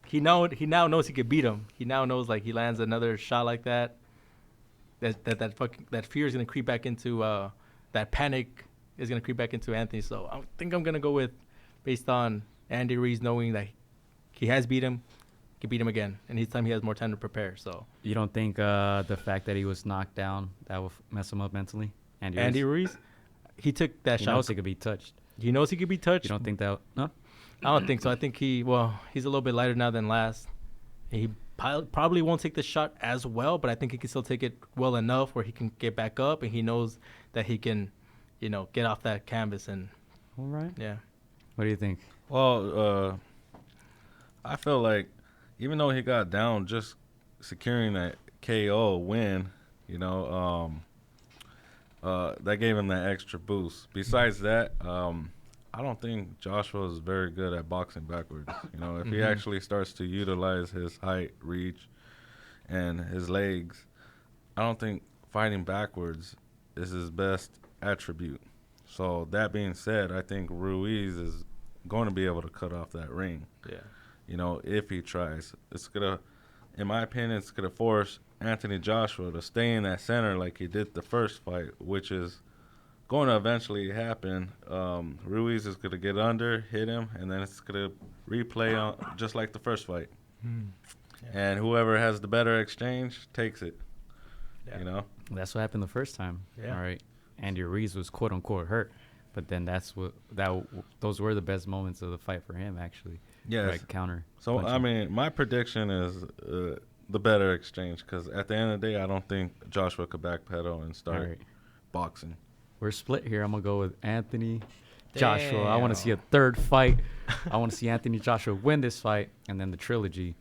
he now knows he could beat him. He now knows like he lands another shot like that fear is gonna creep back into that panic is gonna creep back into Anthony. So I think I'm gonna go with based on Andy Ruiz knowing that he has beat him. Can beat him again, and each time he has more time to prepare. So You don't think the fact that he was knocked down that will mess him up mentally? Andy Ruiz, he took that He shot. knows he could be touched. He knows he could be touched. You don't think that? No. I don't think so. I think he's a little bit lighter now than last. He probably won't take the shot as well, but I think he can still take it well enough where he can get back up, and he knows that he can, get off that canvas. And All right. yeah, What do you think? Well, I feel like even though he got down, just securing that KO win, that gave him that extra boost. Besides that, I don't think Joshua is very good at boxing backwards. If he actually starts to utilize his height, reach, and his legs, I don't think fighting backwards is his best attribute. So that being said, I think Ruiz is going to be able to cut off that ring. yeah, If he tries. In my opinion, it's going to force Anthony Joshua to stay in that center like he did the first fight, which is going to eventually happen. Ruiz is going to get under, hit him, and then it's going to replay on just like the first fight. Yeah. And whoever has the better exchange takes it, Yeah. That's what happened the first time. Yeah. All right. Andy Ruiz was quote unquote hurt, but then those were the best moments of the fight for him actually. Yes. Like counter. So, punching. I mean, my prediction is the better exchange because at the end of the day, I don't think Joshua could backpedal and start All right. boxing. We're split here. I'm gonna go with Anthony Joshua. I want to Damn. see a third fight. I want to see Anthony Joshua win this fight, and then the trilogy.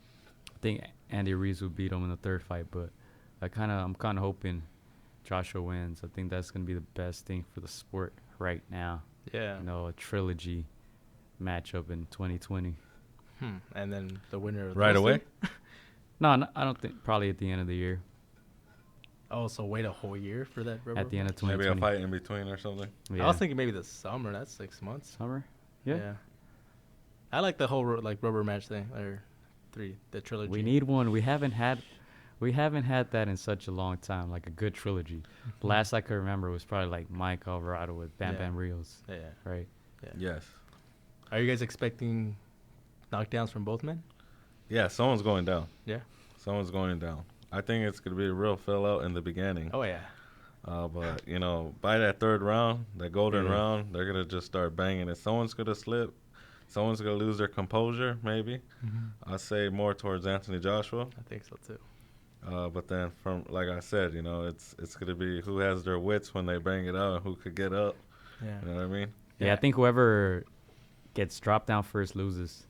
I think Andy Ruiz will beat him in the third fight, but I'm kind of hoping Joshua wins. I think that's gonna be the best thing for the sport right now. yeah. A trilogy matchup in 2020. And then the winner of Right those away? two? No, I don't think. Probably at the end of the year. Oh, so wait a whole year for that rubber At the end of Maybe 2020. a fight in between or something. match? Yeah. I was thinking maybe the summer. That's 6 months. Summer. Yeah. I like the whole rubber match thing or the trilogy. We need one. We haven't had that in such a long time. Like a good trilogy. Last I could remember was probably like Mike Alvarado with Bam Yeah. Bam Rios. Yeah. Right. Yes. Are you guys expecting knockdowns from both men? Yeah, someone's going down. Yeah. Someone's going down. I think it's going to be a real fill out in the beginning. Oh yeah. But, by that third round, that golden Yeah. round, they're going to just start banging it. Someone's going to slip. Someone's going to lose their composure, maybe. I'd say more towards Anthony Joshua. I think so too. But then, from like I said, it's going to be who has their wits when they bang it out and who could get up. Yeah. You know what I mean? Yeah, I think whoever gets dropped down first loses.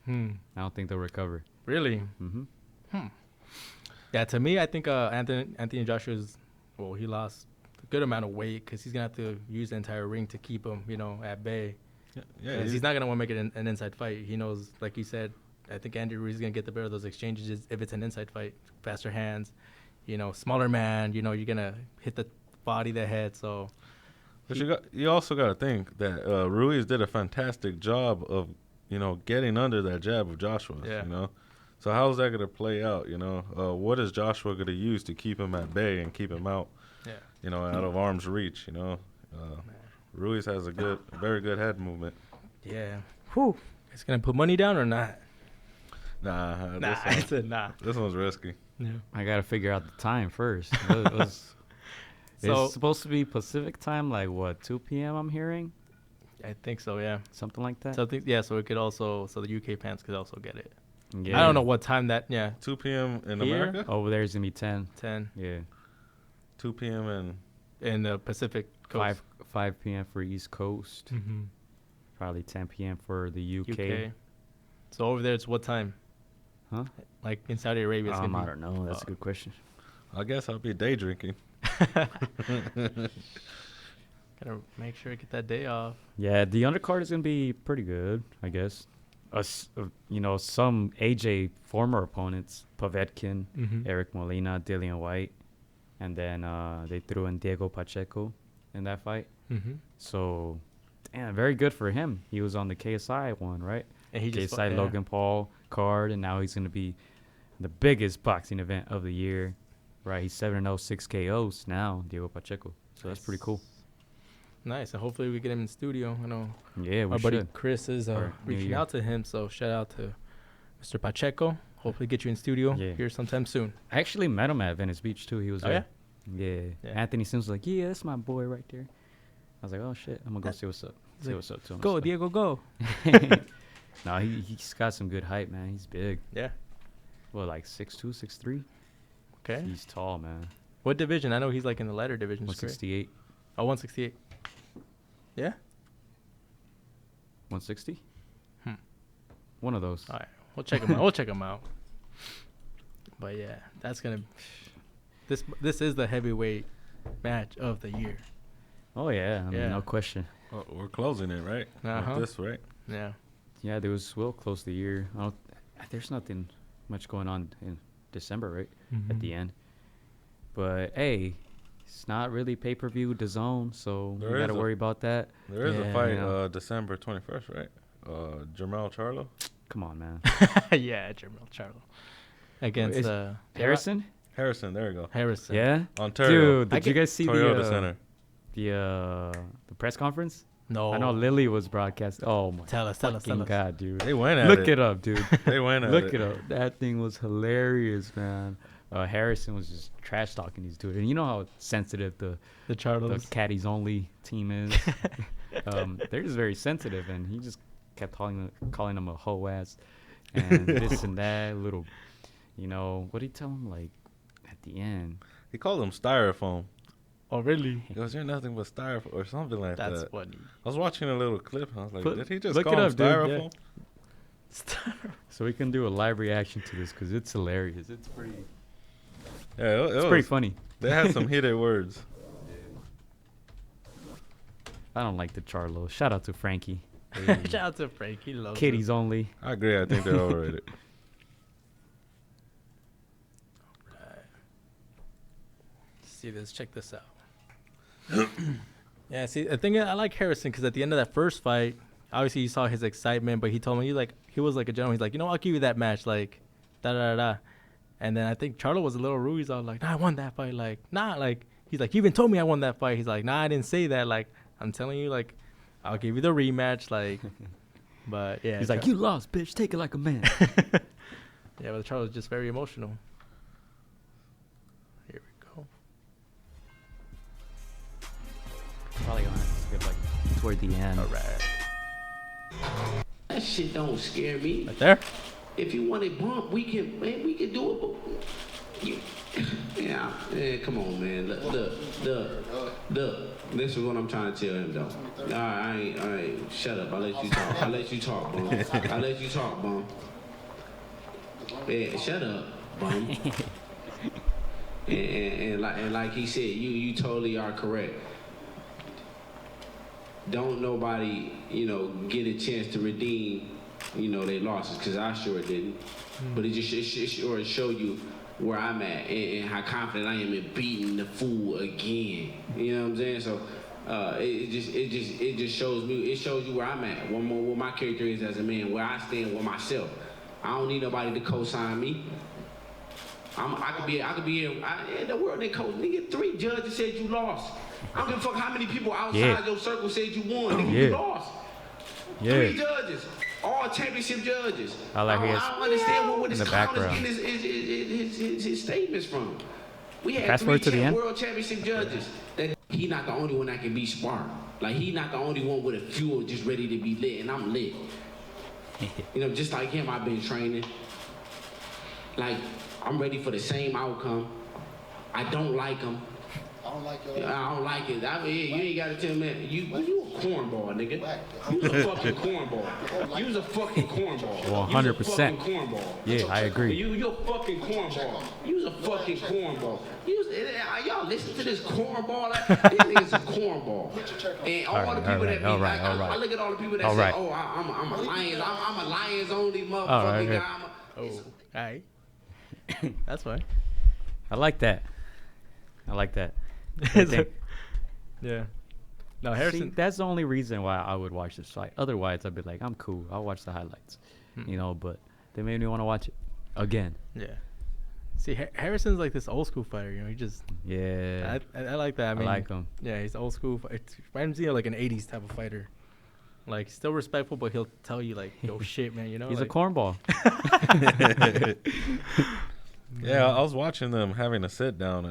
I don't think they'll recover. Really? hmm Yeah. To me, I think Anthony Joshua's he lost a good amount of weight because he's gonna have to use the entire ring to keep him, at bay. Yeah. 'Cause he's not gonna want to make it an inside fight. He knows, like you said, I think Andy Ruiz is gonna get the better of those exchanges if it's an inside fight. Faster hands, smaller man. You're gonna hit the body, the head. So But you also got to think that Ruiz did a fantastic job of, getting under that jab of Joshua. Yeah. So how's that going to play out? What is Joshua going to use to keep him at bay and keep him out? Yeah. Out of arm's reach. Ruiz has a very good head movement. yeah. Whew. It's gonna put money down or not? Nah, Nah. I said nah. this one's risky. Yeah. I gotta figure out the time first. So It's supposed to be Pacific time, like what, 2 p.m. I'm hearing, I think so. Yeah. something like that. So the UK fans could also get it. Yeah. I don't know what time that. Yeah. 2 p.m. in Here? America? Over there is gonna be 10. 10 Yeah, 2 p.m. in... in the Pacific Coast. 5 p.m. for East Coast. Mm-hmm. Probably 10 p.m. for the UK. UK. So over there, it's what time? Huh? Like in Saudi Arabia, it's I gonna be. don't know. That's a good question. I guess I'll be day drinking. Gotta make sure I get that day off. Yeah, the undercard is gonna be pretty good, I guess. some AJ former opponents, Povetkin, Mhm. Eric Molina, Dillian White, and then they threw in Diego Pacheco in that fight. Mhm. So, damn, very good for him. He was on the KSI one, right? And he just KSI Logan Paul card, and now he's going to be the biggest boxing event of the year, right? He's 7-0, 6 KOs now, Diego Pacheco. So that's pretty cool. Nice, and hopefully we get him in studio. I know Yeah, we our buddy should. Chris is Or New reaching Year. out to him, so shout out to Mr. Pacheco. Hopefully get you in studio Yeah. here sometime soon. I actually met him at Venice Beach, too. He was Oh, there. Yeah. Yeah. Anthony Sims was like, yeah, that's my boy right there. I was like, oh, shit. I'm going to go see what's up. He's See like, what's up to him. Go, So- Diego, go. No, he's got some good height, man. He's big. Yeah. Well, like 6'2", 6'3"? Okay. He's tall, man. What division? I know he's like in the lighter division. 168. Oh, 168. Yeah? 160? Hmm. One of those. All right. We'll check him out. We'll check him out. But yeah, that's going to... This is the heavyweight match of the year. Oh, yeah. I mean, Yeah. no question. Oh, we're closing it, right? Uh-huh. With this, right? Yeah. Yeah, we'll close the year. There's nothing much going on in December, right? At the end. But, hey, it's not really pay-per-view DAZN, so There you got to is a- worry about that. There is Yeah. a fight Yeah. December 21st, right? Jermell Charlo. Come on, man. Yeah, Jermell Charlo. Against Is- Harrison? Harrison, there you go. Harrison. Yeah? Ontario. Dude, did you guys see Toyota Center. the press conference? No. I know Lily was broadcast. Oh, my Tell us. fucking God, dude. They went at Look it. it up, dude. They went at Look it. it up. That thing was hilarious, man. Harrison was just trash talking these dudes, and you know how sensitive the The Charlos. caddies only team is. They're just very sensitive, and he just kept calling them a hoe ass, and this and that. Little, what did he tell him? Like at the end, He called him styrofoam. Oh, really? He goes, "You're nothing but styrofoam," or something like That's that. funny. I was watching a little clip. And I was like, Put- "Did he just look call it him up, dude, yeah. styrofoam?" so we can do a live reaction to this because it's hilarious. It's pretty. Yeah, it It's was. pretty funny. They had some heated words. I don't like the Charlo. Shout out to Frankie. Shout out to Frank. He loves Kiddies only. I agree. I think they're overrated. See this. Check this out. Yeah, see, I think I like Harrison because at the end of that first fight, obviously you saw his excitement, but he told me he was like a gentleman. He's like, I'll give you that match, like, da da da. And then I think Charlo was a little Ruiz. I was like, nah, I won that fight. Like, nah, like, he's like, you even told me I won that fight. He's like, nah, I didn't say that. Like, I'm telling you, like, I'll give you the rematch. Like, but yeah. He's like, you lost, bitch. Take it like a man. Yeah, but Charlo's just very emotional. Here we go. Probably gonna have to skip like toward the end. All right. That shit don't scare me. Right there. If you want a bump, we can do it. But yeah, come on, man. Look. This is what I'm trying to tell him, though. All right. Shut up. I'll let you talk. I'll let you talk, bum. Yeah, shut up, bum. and like he said, you totally are correct. Don't nobody, get a chance to redeem, their losses, because I sure didn't. But it sure show you where I'm at and how confident I am in beating the fool again. You know what I'm saying? So it just shows me, it shows you where I'm at, what my character is as a man, where I stand with myself. I don't need nobody to co-sign me. I could be in the world. They coach nigga. 3 judges said you lost. I don't give a fuck how many people outside your circle said you won. Nigga, you lost. 3 judges, all championship judges. I like I don't understand what in his the background. getting his statements from. We had Fast 3 forward to the end. world championship judges. That he not the only one that can be smart. Like he not the only one with a fuel just ready to be lit, and I'm lit. Just like him, I've been training. Like, I'm ready for the same outcome. I don't like him. don't like your Yeah, I don't like it. I mean, you ain't got to tell me. You a cornball, nigga. You a fucking cornball. You was a fucking cornball. 100%. Cornball. Yeah, I agree. You a fucking cornball. You was a fucking cornball. Y'all listen to this cornball. This nigga's a cornball. And all the people that be like, I look at all the people that say, oh, I'm a Lions. I'm a Lions only motherfucking guy. All right. That's fine. I like that. Yeah. No, Harrison. See, that's the only reason why I would watch this fight. Otherwise, I'd be like, I'm cool. I'll watch the highlights. You know, but they made me want to watch it again. Yeah. See, Harrison's like this old school fighter. You know, he just. Yeah. I like that. I mean, like him. Yeah, he's old school. It reminds me of like an '80s type of fighter. Like still respectful, but he'll tell you like, "Yo, shit, man." You know. He's like, a cornball. Yeah, I was watching them having a sit down.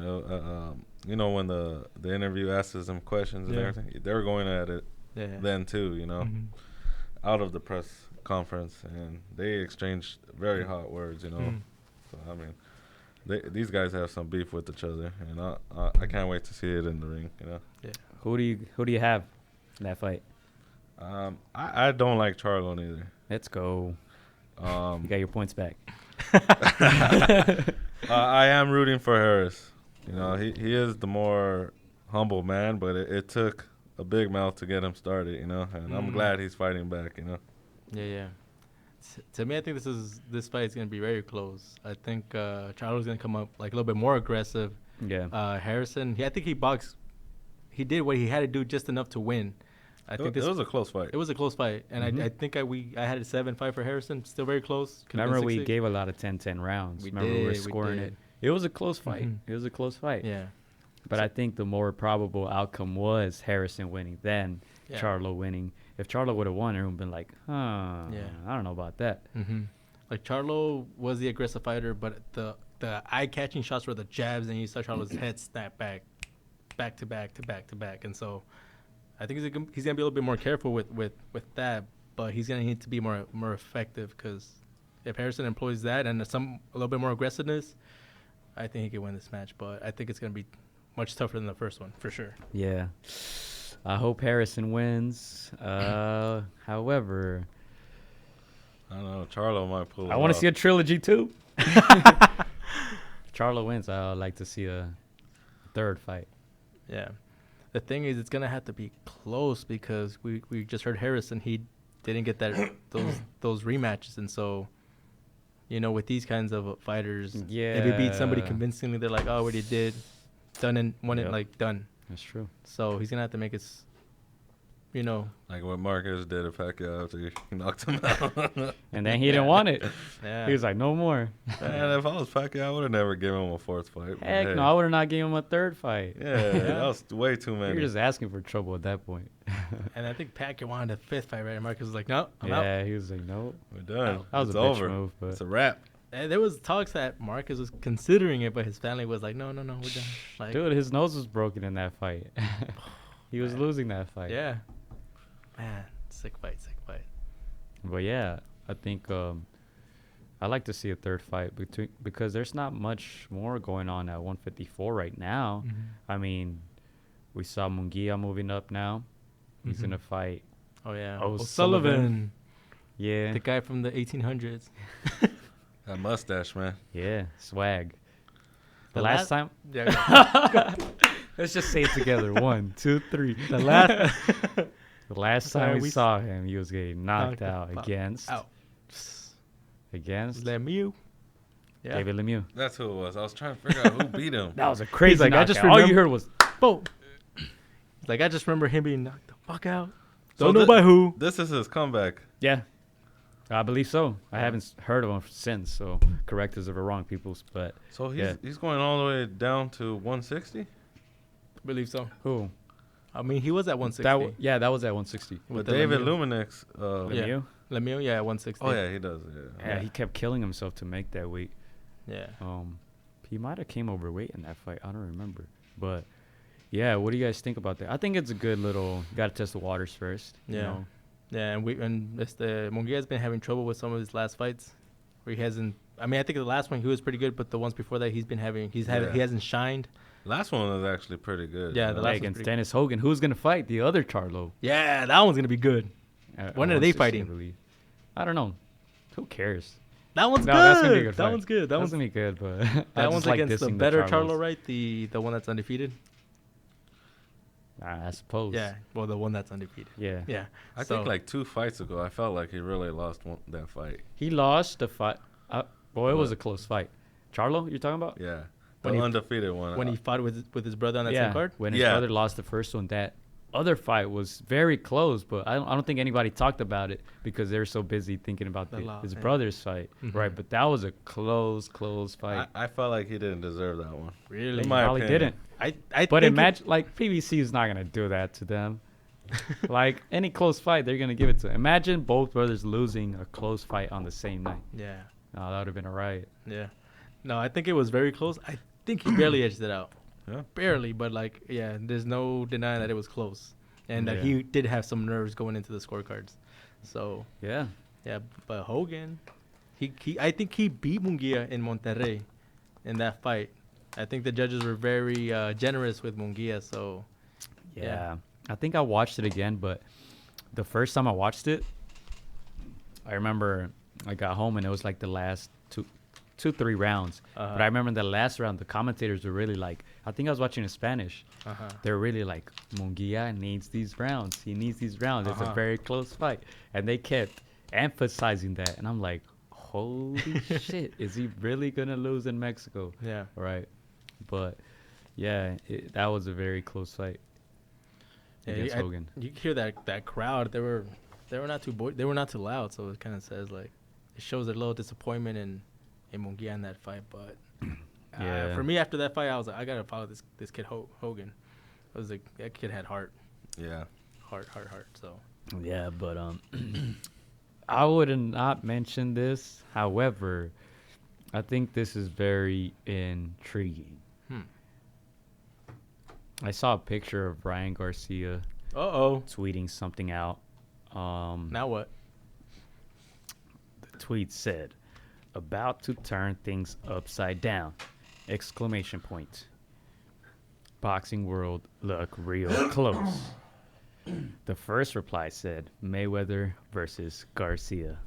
You know, when the interview asks them questions and everything, they were going at it then too. You know, out of the press conference, and they exchanged very hot words. You know, so I mean, these guys have some beef with each other, and I can't wait to see it in the ring. You know. Yeah. Who do you have in that fight? I don't like Charlo neither. Let's go. You got your points back. I am rooting for Harris. You know, he is the more humble man, but it took a big mouth to get him started, you know, and I'm glad he's fighting back, you know. Yeah. To me, I think this fight is going to be very close. I think Charlo's going to come up like a little bit more aggressive. Yeah. Harrison, I think he did what he had to do just enough to win. I think it was a close fight. It was a close fight, and I think I had a 7-5 for Harrison. Still very close. Remember, we gave a lot of 10-10 rounds. We were scoring it. It was a close fight. It was a close fight. Yeah. But I think the more probable outcome was Harrison winning than Charlo winning. If Charlo would have won, everyone would have been like, I don't know about that. Like, Charlo was the aggressive fighter, but the eye-catching shots were the jabs, and you saw Charlo's head snap back to back. And so I think he's going to be a little bit more careful with that, but he's going to need to be more effective, because if Harrison employs that and a little bit more aggressiveness, I think he can win this match. But I think it's going to be much tougher than the first one, for sure. Yeah. I hope Harrison wins. However, I don't know. Charlo might pull it I want to off. see a trilogy, too. If Charlo wins, I'd like to see a third fight. Yeah. The thing is, it's going to have to be close, because we just heard Harrison, he didn't get those rematches. And so, you know, with these kinds of fighters, if he beats somebody convincingly, they're like, oh, what he did, done and won it, like, done. That's true. So he's going to have to make it, you know. Like what Marcus did to Pacquiao after he knocked him out. And then he didn't want it. Yeah. He was like, no more. Man, if I was Pacquiao, I would have never given him a fourth fight. Heck no, I would have not given him a third fight. Yeah, that was way too many. You're just asking for trouble at that point. And I think Pacquiao wanted a fifth fight, right? And Marcus was like, no, I'm out. Yeah, he was like, no. We're done. That was it's a bitch over. move, but it's a wrap. And there was talks that Marcus was considering it, but his family was like, no, we're done. Like, dude, his nose was broken in that fight. He was losing that fight. Yeah. Man, sick fight. But yeah, I think I like to see a third fight because there's not much more going on at 154 right now. I mean, we saw Munguia moving up now. He's gonna fight. Oh yeah, O'Sullivan. Yeah, the guy from the 1800s. That mustache, man. Yeah, swag. The last time. Yeah. Let's just say it together. 1, 2, 3. The last time we saw him, he was getting knocked out against Lemieux. Yeah. David Lemieux. That's who it was. I was trying to figure out who beat him. That was a crazy like, knockout. I just All you heard was boom. Like, I just remember him being knocked the fuck out. So Don't know by who. This is his comeback. Yeah, I believe so. I haven't heard of him since, so correct us if we're wrong, people. But so he's going all the way down to 160. I believe so. Who? I mean, he was at 160. That was at 160. With David Luminex. Lemieux? Lemieux, yeah, at 160. Oh, yeah, he does. Yeah, he kept killing himself to make that weight. Yeah. He might have came overweight in that fight. I don't remember. But, yeah, what do you guys think about that? I think it's a good little – got to test the waters first. Yeah. You know? Yeah, and Munguia's been having trouble with some of his last fights where he hasn't – I mean, I think the last one he was pretty good, but the ones before that he hasn't shined. Last one was actually pretty good. Yeah, you the know? last Against one's Dennis Hogan. Who's gonna fight the other Charlo? Yeah, that one's gonna be good. When are they 160, fighting? I believe. I don't know. Who cares? That one's No, good. that's gonna be a good That fight. one's good. That That's one's gonna be good, but that one's like against the dissing better Charlos. Charlo, right? The one that's undefeated. I suppose. Yeah, well, the one that's undefeated. Yeah. Yeah, I think like 2 fights ago, I felt like he really lost that fight. He lost the fight. Boy, it was a close fight. Charlo, you're talking about? Yeah, When the he- undefeated one. when he fought with his brother on that Yeah. same card. When his Yeah. brother lost the first one, that other fight was very close, but I don't think anybody talked about it because they were so busy thinking about his brother's fight, right? But that was a close fight. I felt like he didn't deserve that one. Really? In my Probably opinion. didn't. I But think imagine, like, PBC is not gonna do that to them. Like any close fight, they're gonna give it to. Imagine both brothers losing a close fight on the same night. Yeah, Oh, that would have been a riot. yeah. No, I think it was very close. I think he barely edged it out. Yeah. Barely, but like, yeah, there's no denying that it was close, and that Yeah. he did have some nerves going into the scorecards. So Yeah. yeah, but Hogan, I think he beat Munguia in Monterrey, in that fight. I think the judges were very generous with Munguia. So Yeah. I think I watched it again, but the first time I watched it, I remember I got home and it was like the last 3 rounds. But I remember in the last round, the commentators were really like, I think I was watching in Spanish. They're really like, Munguia needs these rounds. He needs these rounds. It's a very close fight. And they kept emphasizing that. And I'm like, holy shit, is he really going to lose in Mexico? yeah, Right. But yeah, that was a very close fight. Against Hogan. You could hear that crowd. They were not too loud. So it kind of says like, it shows a little disappointment in Munguia in that fight. But Yeah. for me, after that fight, I was like, I gotta follow this kid Hogan. I was like, that kid had heart. Yeah. Heart. So Yeah, but I would not mention this. However, I think this is very intriguing. I saw a picture of Ryan Garcia tweeting something out. Now what? The tweet said, "About to turn things upside down!" Exclamation point. Boxing world look real close. The first reply said, Mayweather versus Garcia.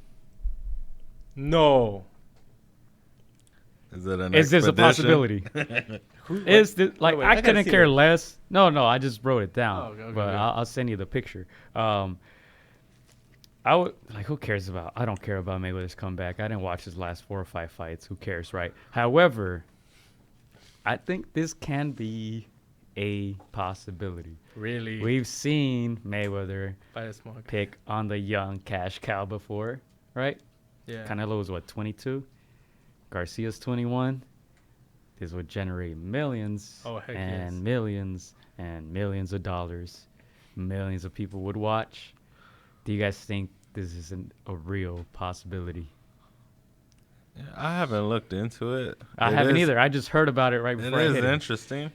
No. Is it an Is this a expedition? possibility? Is this like wait, I I gotta couldn't see care that. less? No, I just wrote it down. Okay, but okay. I'll send you the picture. I would like. Who cares about? I don't care about Mayweather's comeback. I didn't watch his last 4 or 5 fights. Who cares, right? However, I think this can be a possibility. Really? We've seen Mayweather By the smoke. pick on the young cash cow before, right? Yeah. Canelo was what, 22? Garcia's 21. This would generate millions Oh, heck and yes. millions and millions of dollars. Millions of people would watch. Do you guys think this is a real possibility? Yeah, I haven't looked into it. I It haven't is- either. I just heard about it right It before I is hit it. interesting.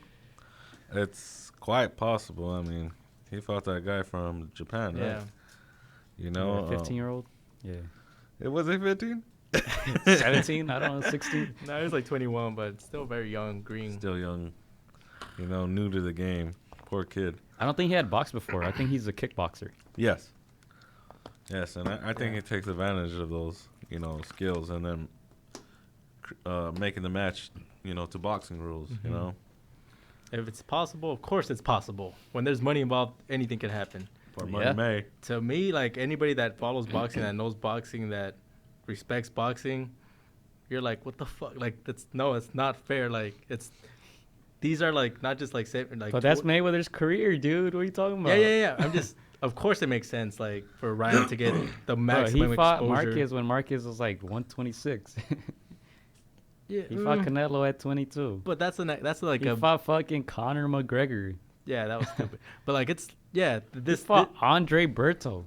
It's quite possible. I mean, he fought that guy from Japan, Yeah. right? You know, 15-year-old? Yeah. it was he 15? 17? I don't know, 16? No, he was like 21, but still very young, green. Still young, you know, new to the game. Poor kid. I don't think he had boxed before. I think he's a kickboxer. Yes. Yes, and I think he takes advantage of those, you know, skills and then making the match, you know, to boxing rules, you know. If it's possible, of course it's possible. When there's money involved, anything can happen. For Yeah. money May. To me, like anybody that follows boxing, that knows boxing, that respects boxing, you're like, what the fuck? Like, it's not fair. Like, these are like not just like like. But that's Mayweather's career, dude. What are you talking about? Yeah. I'm just, of course, it makes sense. Like for Ryan to get the Bro, maximum he fought exposure. Marquez when Marquez was like 126. Yeah, He fought Canelo at 22. but that's like He a fought fucking Conor McGregor. yeah, that was stupid. But like it's He this fought Andre Berto.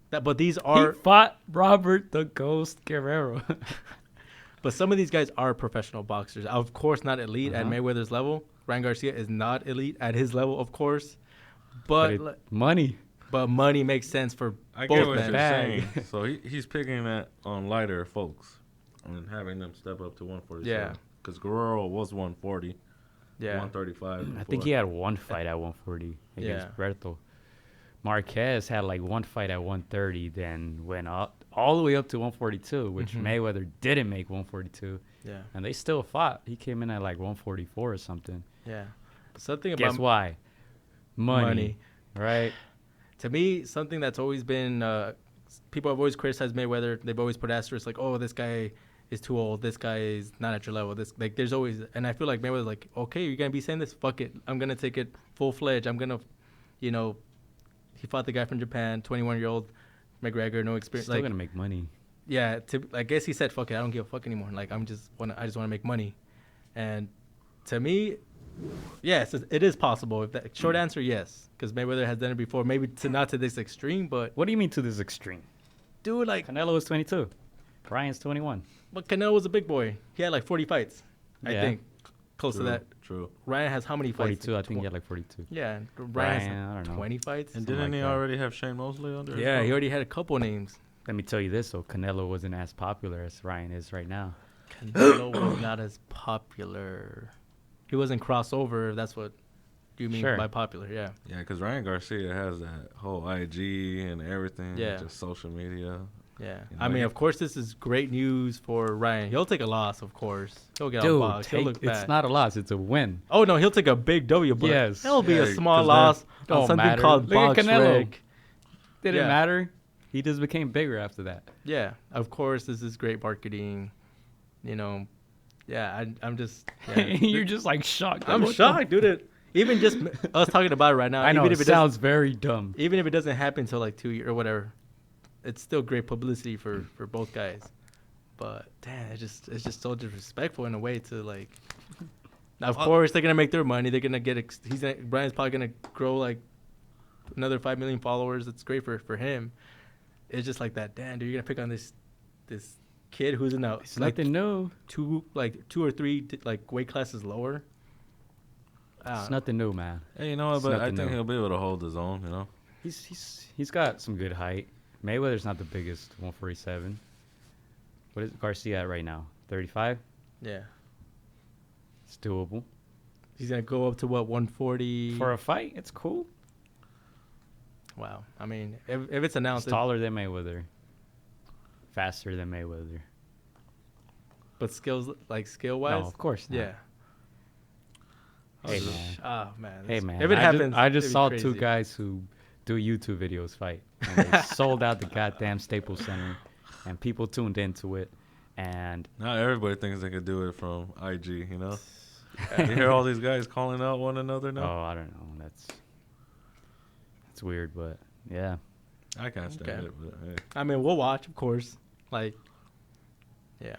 but these He are fought Robert the Ghost Guerrero. but some of these guys are professional boxers. Of course, not elite at Uh-huh. Mayweather's level. Ryan Garcia is not elite at his level, of course. But Money. but money makes sense for I both get what men. you're Bag. saying. So he's picking that on lighter folks and having them step up to 147. Yeah. Because Guerrero was 140. Yeah. 135. I think he had one fight at 140 against Berto. Marquez had like one fight at 130, then went up all the way up to 142, which Mayweather didn't make 142. Yeah. And they still fought. He came in at like 144 or something. Yeah. Something about Guess why? Money. Right? To me, something that's always been people have always criticized Mayweather. They've always put asterisks like, oh, this guy is too old. This guy is not at your level. This like there's always, and I feel like Mayweather's like, okay, you're gonna be saying this. Fuck it. I'm gonna take it full fledged. I'm gonna, you know, he fought the guy from Japan, 21-year-old McGregor, no experience. Still like, gonna make money. yeah. I guess he said, fuck it. I don't give a fuck anymore. Like I just want to make money, and to me, yes, it is possible. If that short answer, yes, because Mayweather has done it before. Maybe not to this extreme, but What do you mean to this extreme? dude, like, Canelo is 22. Ryan's 21. but Canelo was a big boy. He had like 40 fights, I Yeah. think, close True, to that. True. Ryan has how many fights? 42. I think he had like 42. Yeah, Ryan Ryan, has I don't know. 20 fights. And Something didn't like he that. already have Shane Mosley under? his Yeah, belt? he already had a couple names. Let me tell you this, though. Canelo wasn't as popular as Ryan is right now. Canelo was not as popular. He wasn't crossover. That's what you mean Sure. by popular. Yeah. Yeah, because Ryan Garcia has that whole IG and everything. Yeah. Just social media. Yeah. You I know, mean, he- of course, this is great news for Ryan. He'll take a loss, of course. He'll get Dude, outboxed. He'll look bad. it's not a loss. It's a win. Oh, no, he'll take a big W, but Yes. it'll be Yeah, a small 'cause loss on Don't something matter. called Look at box Canelo. rec. Didn't Yeah. matter. He just became bigger after that. Yeah, of course, this is great marketing. You know, yeah, I'm just... Yeah. You're just like shocked. I'm What the- shocked, dude. Even just us talking about it right now. I know. Even It if sounds very dumb. even if it doesn't happen until like 2 years or whatever, it's still great publicity for both guys. But damn, it's just so disrespectful in a way to like. Now, of course, they're gonna make their money. They're gonna get. Brian's probably gonna grow like another 5 million followers. It's great for him. It's just like that. Damn, dude, you're gonna pick on this kid who's in a It's like nothing new. two or three like weight classes lower. It's nothing new, man. Hey, you know what? It's But I nothing think new. he'll be able to hold his own. You know. He's got some good height. Mayweather's not the biggest, 147. What is Garcia at right now? 35. Yeah, It's doable he's gonna go up to what 140 for a fight. It's cool. Wow. I mean, if it's He's announced, taller than Mayweather, faster than Mayweather. but skill No, wise, of course not. yeah. Hey man. Oh man. Hey that's- man. If it happens, I just it'd be saw crazy. two guys who do YouTube videos fight. And they sold out the goddamn Staples Center, and people tuned into it. And Not everybody thinks they can do it from IG. You know. You hear all these guys calling out one another now. oh, I don't know. That's weird, but yeah. I can't stand Okay. it. But hey. I mean, we'll watch, of course. Like, yeah.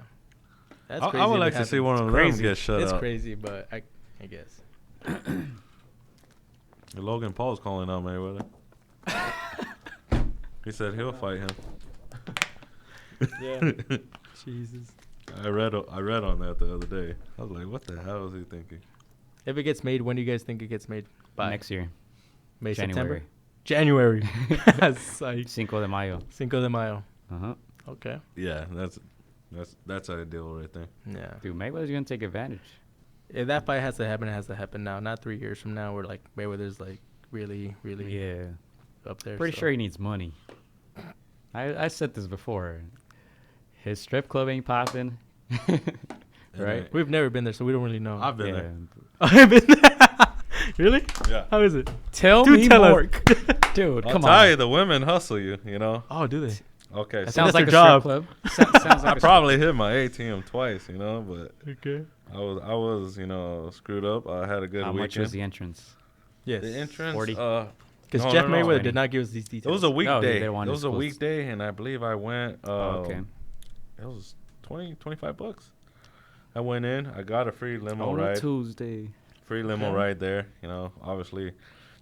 That's I crazy. would if like it to see happens. one of them crazy. get shut It's up. crazy, but I guess. Logan Paul's calling out Mayweather. He said he'll fight him. Yeah. Jesus. I read on that the other day. I was like, what the hell is he thinking? If it gets made, when do you guys think it gets made? By Next year, May, January. September? January. Psych. Cinco de Mayo. Cinco de Mayo. Uh-huh. Okay. Yeah, that's ideal right there. Yeah. Dude, Mayweather's going to take advantage. If that fight has to happen, it has to happen now. Not 3 years from now, where like Mayweather's like really, really Yeah. up there. Pretty so. sure he needs money. I said this before. His strip club ain't popping. Right? We've never been there, so we don't really know. I've been Yeah. there. I've been there. Really? Yeah. How is it? Tell Do me tell us. more. Dude, I'll come tell on. you, the women hustle you. You know. Oh, do they? Okay. That So Sounds that's like a their job. strip club. Sounds I like a probably hit my ATM twice. You know, but Okay. I was screwed up. I had a good How much weekend. was the entrance? Yes. The entrance? 40? Because No, Jeff no, no. Mayweather 20. did not give us these It details. was a No, weekday. they It want was a disclosed. weekday, and I believe I went. Okay. It was $25. I went in. I got a free limo On a ride. Tuesday. Free limo Okay. ride there. You know, obviously, the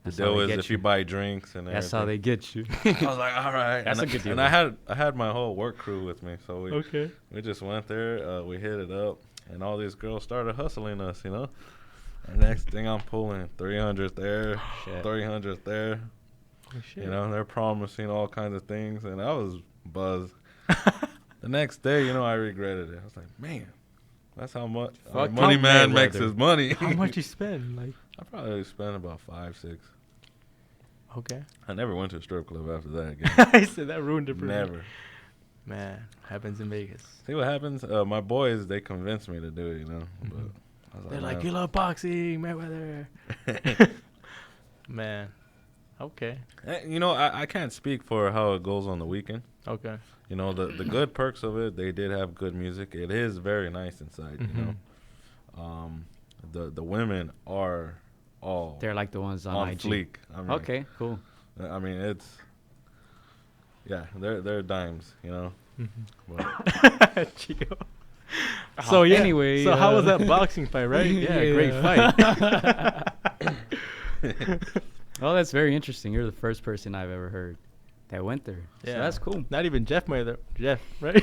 That's how deal they is get if you you. buy drinks and That's how they get you. I was like, all right. That's and a good deal. And I had my whole work crew with me, so we just went there. We hit it up, and all these girls started hustling us. You know, and next thing I'm pulling 300 there, Shit. 300 there. Oh, shit. You know, they're promising all kinds of things, and I was buzzed. The next day, I regretted it. I was like, man, That's how much Fuck Money Man Mayweather. makes his money. How much you spend? Like, I probably spent about 5, 6. okay. I never went to a strip club after that again. I said that ruined it for me. Never. Man, happens in Vegas. See what happens? My boys, they convinced me to do it, you know. But I was They're like, "Man." you love boxing, Mayweather. Man. Okay. You know, I can't speak for how it goes on the weekend. Okay. You know, the good perks of it, they did have good music. It is very nice inside, you know. The women are all They're like the ones on IG. fleek. I mean, Okay, cool. I mean, it's, yeah, they're dimes, you know. Chico. So, yeah. Anyway, So, how was that boxing fight, right? Yeah, great fight. Oh, that's very interesting. You're the first person I've ever heard that went there. So Yeah. that's cool. Not even Jeff Mayweather. Jeff, right?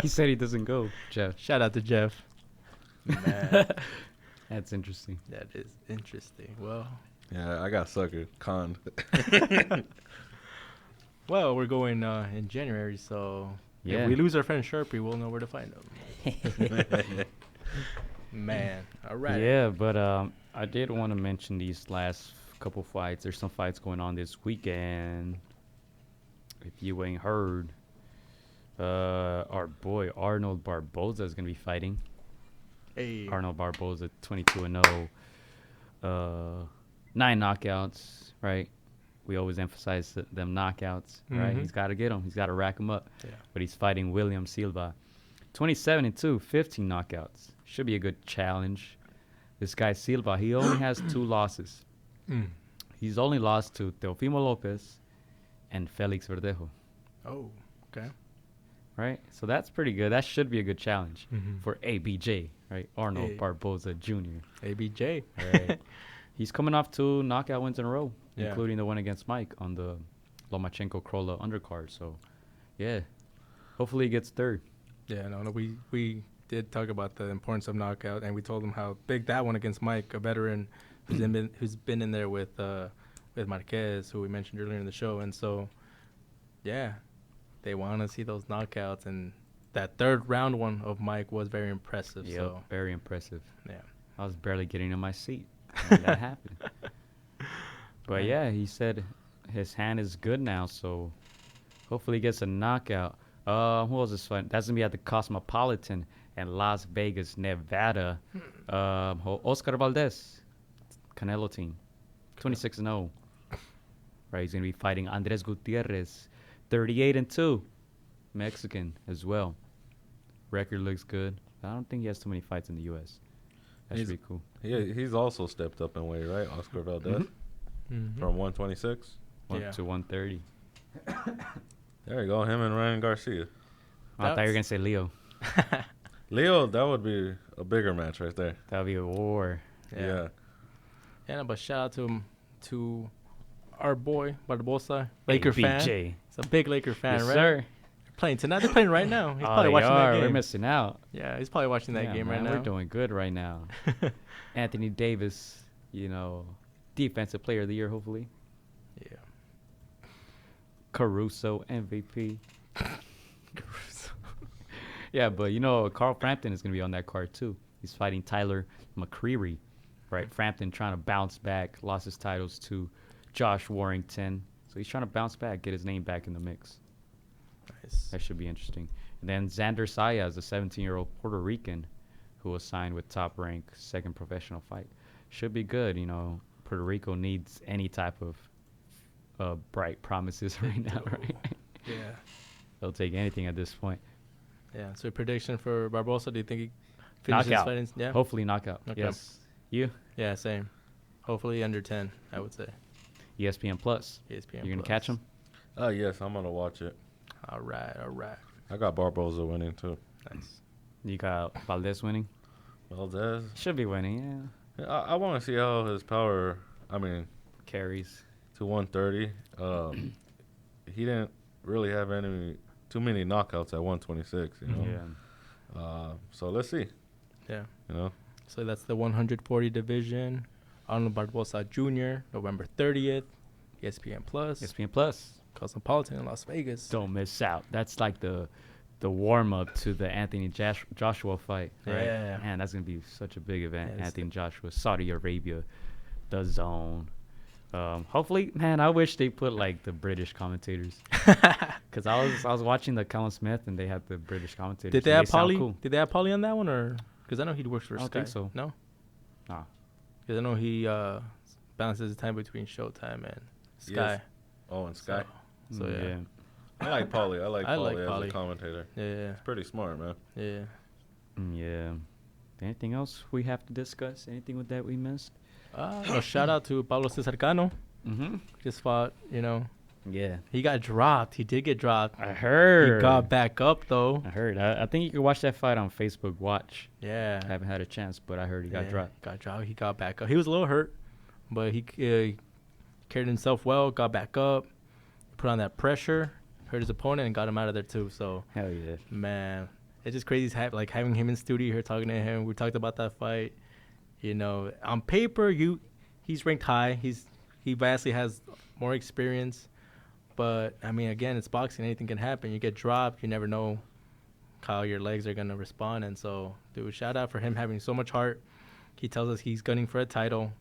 He said he doesn't go, Jeff. Shout out to Jeff. Man, That's interesting. that is interesting. Well, Yeah, I got sucker conned. we're going in January, so Yeah. if we lose our friend Sharpie, we'll know where to find him. Man, all right. Yeah, but I did want to mention these last couple fights. There's some fights going on this weekend. If you ain't heard, our boy Arnold Barboza is gonna be fighting. Hey. Arnold Barboza, 22-0, 9 knockouts. Right, we always emphasize them knockouts. Right, he's got to get them. He's got to rack them up. Yeah. But he's fighting William Silva, 27-2, 15 knockouts. Should be a good challenge. This guy Silva, he only has 2 losses. He's only lost to Teofimo Lopez and Felix Verdejo. Oh, okay. Right? So that's pretty good. That should be a good challenge for ABJ, right? Arnold Hey. Barboza Jr. ABJ. Right. He's coming off 2 knockout wins in a row, Yeah. including the one against Mike on the Lomachenko-Krola undercard. So, yeah. Hopefully he gets third. Yeah, no, we did talk about the importance of knockout, and we told him how big that one against Mike, a veteran who's been in there with Marquez, who we mentioned earlier in the show. And so, yeah, they want to see those knockouts, and that third round one of Mike was very impressive. Yeah, So, very impressive. yeah. I was barely getting in my seat when that happened. But yeah, he said his hand is good now, so hopefully he gets a knockout. Who else is fighting? That's gonna be at the Cosmopolitan in Las Vegas, Nevada. Oscar Valdez, Canelo team, 26-0. Right, he's gonna be fighting Andres Gutierrez, 38-2, Mexican as well. Record looks good. I don't think he has too many fights in the U.S. That's He's- pretty cool. He's also stepped up in weight, right? Oscar Valdez from 126. Yeah. To 130. There you go, him and Ryan Garcia. I thought you were gonna say Leo. Leo, that would be a bigger match right there. That would be a war. Yeah. Yeah, no, but shout out to our boy Barbosa, Laker fan. ABJ. He's a big Laker fan, Yes, right? sir. They're playing tonight. They're playing right now. He's Oh, probably they watching are. that We're game. missing out. Yeah, he's probably watching that Yeah, game right man, now. We're doing good right now. Anthony Davis, defensive player of the year, hopefully. Yeah. Caruso, MVP. Yeah, but Carl Frampton is going to be on that card too. He's fighting Tyler McCreary, right? Frampton trying to bounce back, lost his titles to Josh Warrington. So he's trying to bounce back, get his name back in the mix. Nice. That should be interesting. And then Xander Saya is a 17-year-old Puerto Rican who was signed with Top Rank, second professional fight. Should be good. Puerto Rico needs any type of bright promises right now, right? Yeah. They'll take anything at this point. Yeah. So prediction for Barbosa, do you think he finishes Knockout. fighting? Yeah. Hopefully knockout. Okay. Yes. You? Yeah, same. Hopefully under 10, I would say. ESPN Plus. ESPN. You're going to catch him? Yes, I'm going to watch it. All right. I got Barboza winning too. Nice. You got Valdez winning? Valdez. Should be winning, yeah. I want to see how his power, Carries. to 130. He didn't really have too many knockouts at 126, Yeah. So let's see. Yeah. So that's the 140 division. Arnold Barbosa Jr., November 30th. ESPN Plus. ESPN Plus. Cosmopolitan in Las Vegas. Don't miss out. That's like the the warm up to the Anthony Joshua fight. Right? Yeah. Man, that's gonna be such a big event. Yeah, Anthony Joshua, Saudi Arabia, the Zone. Hopefully, man, I wish they put like the British commentators. Cause I was watching the Callum Smith and they had the British commentators. Did they have sound Pauly? Cool. Did they have Pauly on that one, or because I know he works for I don't Sky. think so. No. Nah. Because I know he balances his time between Showtime and Sky. Yes. Oh, and Sky. So yeah. I like Pauly. I like Pauly as Pauly. a commentator. Yeah. It's pretty smart, man. Yeah. Yeah. Anything else we have to discuss? Anything with that we missed? No, shout out to Pablo Cesar Cano. Mm-hmm. Just fought, Yeah. he got dropped. He did get dropped. I heard. He got back up though. I heard. I think you can watch that fight on Facebook Watch. Yeah. I haven't had a chance, but I heard he got dropped. Got dropped. He got back up. He was a little hurt, but he carried himself well. Got back up, put on that pressure, hurt his opponent, and got him out of there too. So Hell yeah. man, it's just crazy having him in studio here talking to him. We talked about that fight. On paper, he's ranked high. He vastly has more experience, but I mean, again, it's boxing. Anything can happen. You get dropped. You never know how your legs are gonna respond. And so, dude, shout out for him having so much heart. He tells us he's gunning for a title.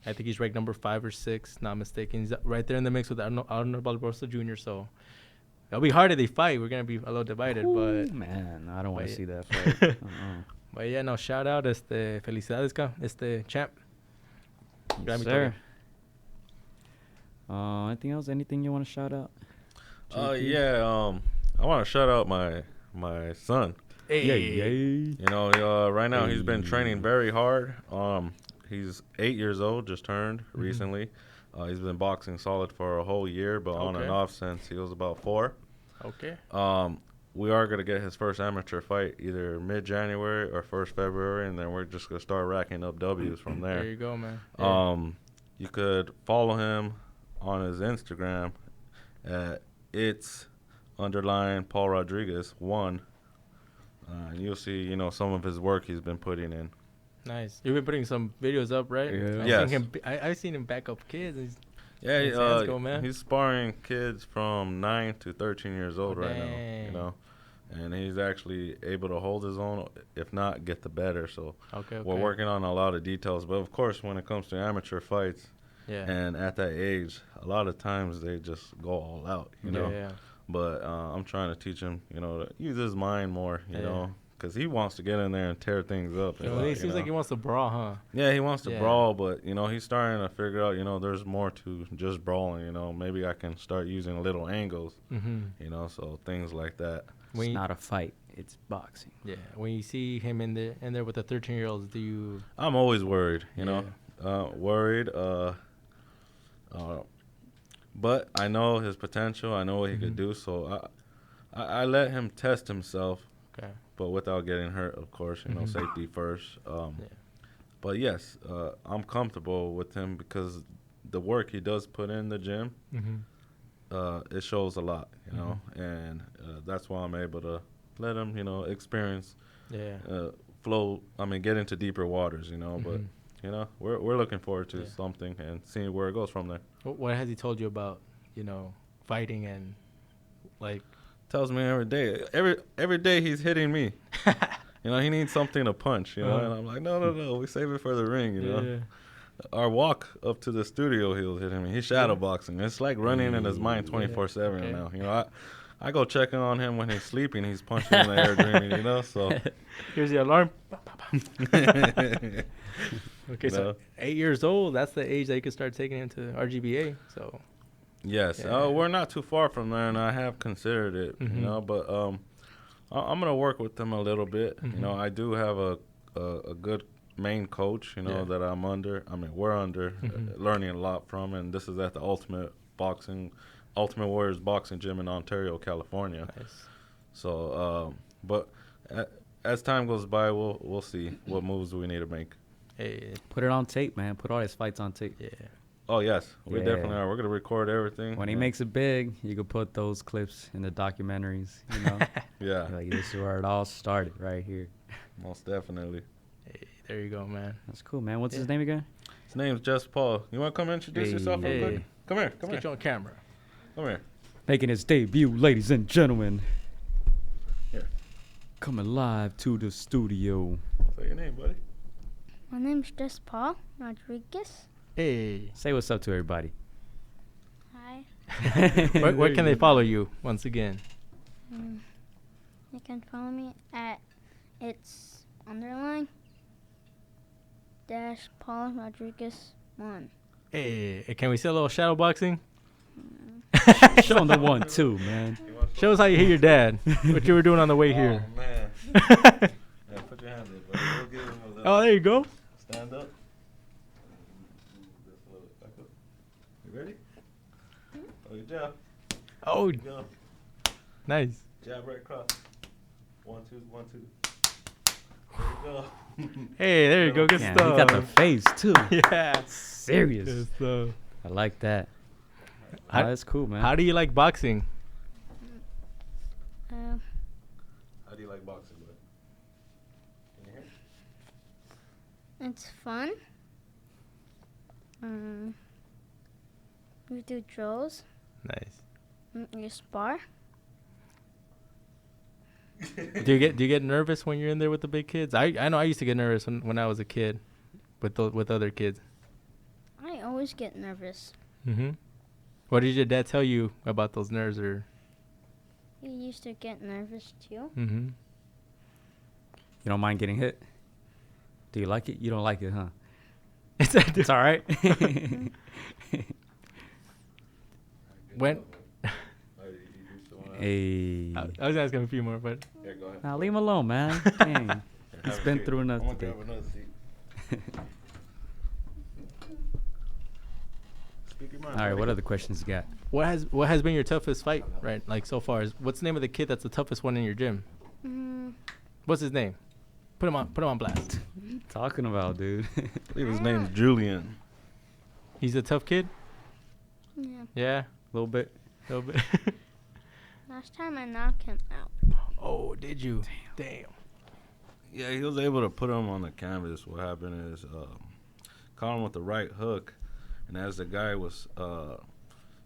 I think he's ranked number 5 or 6, not mistaken. He's right there in the mix with Arnold Barbosa Jr. So it'll be hard if they fight. We're gonna be a little divided, Ooh, but man, I don't want to but see that fight. but yeah, no, shout out, felicidades, champ. Yes, sir. Anything else? Anything you want to shout out? Yeah. I want to shout out my son. Hey. Right now he's been training very hard. He's 8 years old, just turned recently. He's been boxing solid for a whole year, but on and off since he was about 4. Okay. We are going to get his first amateur fight either mid-January or 1st February, and then we're just going to start racking up W's from there. There you go, man. Yeah. You could follow him on his Instagram at _Paul Rodriguez 1. And you'll see, some of his work he's been putting in. Nice. You've been putting some videos up, right? Yeah. I've seen him back up kids. His Yeah, hands go, man. he's sparring kids from 9 to 13 years old right now, and he's actually able to hold his own, if not get the better. So we're working on a lot of details. But, of course, when it comes to amateur fights, and at that age, a lot of times they just go all out, Yeah. But I'm trying to teach him, to use his mind more, because he wants to get in there and tear things up. He seems like he wants to brawl, huh? Yeah, he wants to brawl, but, he's starting to figure out, there's more to just brawling, maybe I can start using little angles, so things like that. It's not a fight. It's boxing. Yeah. When you see him in there with the 13-year-olds, do you... I'm always worried, worried. But I know his potential. I know what he could do, so I let him test himself. Okay. But without getting hurt, of course, safety first. But yes, I'm comfortable with him because the work he does put in the gym, it shows a lot, and that's why I'm able to let him, experience, get into deeper waters, but, we're looking forward to something and seeing where it goes from there. What has he told you about, fighting and, like... Tells me every day. Every day he's hitting me. He needs something to punch, and I'm like, no, we save it for the ring, Yeah. Our walk up to the studio, he was hitting me. He's shadow boxing. It's like running in his mind 24/7 now. I go checking on him when he's sleeping. He's punching in the air dreaming, so. Here's the alarm. Okay, so 8 years old, that's the age that you can start taking him to RGBA, so. Yes, we're not too far from there, and I have considered it, but I'm going to work with them a little bit. I do have a good main coach, that I'm under. I mean, we're under, learning a lot from, and this is at the Ultimate Warriors Boxing Gym in Ontario, California. Nice. So, but as time goes by, we'll see what moves we need to make. Hey. Put it on tape, man. Put all his fights on tape. Yeah. Oh, yes. We definitely are. We're going to record everything. When he makes it big, you can put those clips in the documentaries, Yeah. Like, this is where it all started, right here. Most definitely. Hey, there you go, man. That's cool, man. What's his name again? His name's Just Paul. You want to come introduce yourself real quick? Come here. Let's get you on camera. Come here. Making his debut, ladies and gentlemen. Here. Coming live to the studio. Say your name, buddy. My name's just Paul Rodriguez. Hey. Say what's up to everybody. Hi. Where can they follow you once again? You can follow me at it's _ Paul Rodriguez 1. Hey, can we see a little shadow boxing? Show them the 1, 2, man. Show us how you hit your dad. What you were doing on the way here. Oh, man. Yeah, put your hand there, buddy. We'll give him a little. Oh, there you go. Stand up. Just a little bit back up. You ready? Oh, good job. Oh, Good go. nice. Jab right across. 1, 2, 1, 2. There you go. Hey, there you go. Good Damn, stuff. he got the face too. Yeah. Serious. Good stuff. I like that. How- That's cool, man. How do you like boxing? How do you like boxing, bud? Can you hear? It's fun. We do drills. Nice. You spar. Do you get nervous when you're in there with the big kids? I know I used to get nervous when I was a kid, with other kids. I always get nervous. Mhm. What did your dad tell you about those nerves or? He used to get nervous too. Mhm. You don't mind getting hit? Do you like it? You don't like it, huh? It's all right. When Hey. I was asking a few more, but Here, go ahead. Now leave him alone, man. Dang. He's been through enough I'm today. gonna grab another seat. Speak your mind. All right, buddy. what other questions you got? what has been your toughest fight, right? Like so far, what's the name of the kid that's the toughest one in your gym? What's his name? Put him on blast. What are you talking about, dude? I believe his name's Julian. He's a tough kid. Yeah. Yeah, A little bit. a little bit. Last time I knocked him out. Oh, did you? Damn. Yeah, he was able to put him on the canvas. What happened is, caught him with the right hook, and as the guy was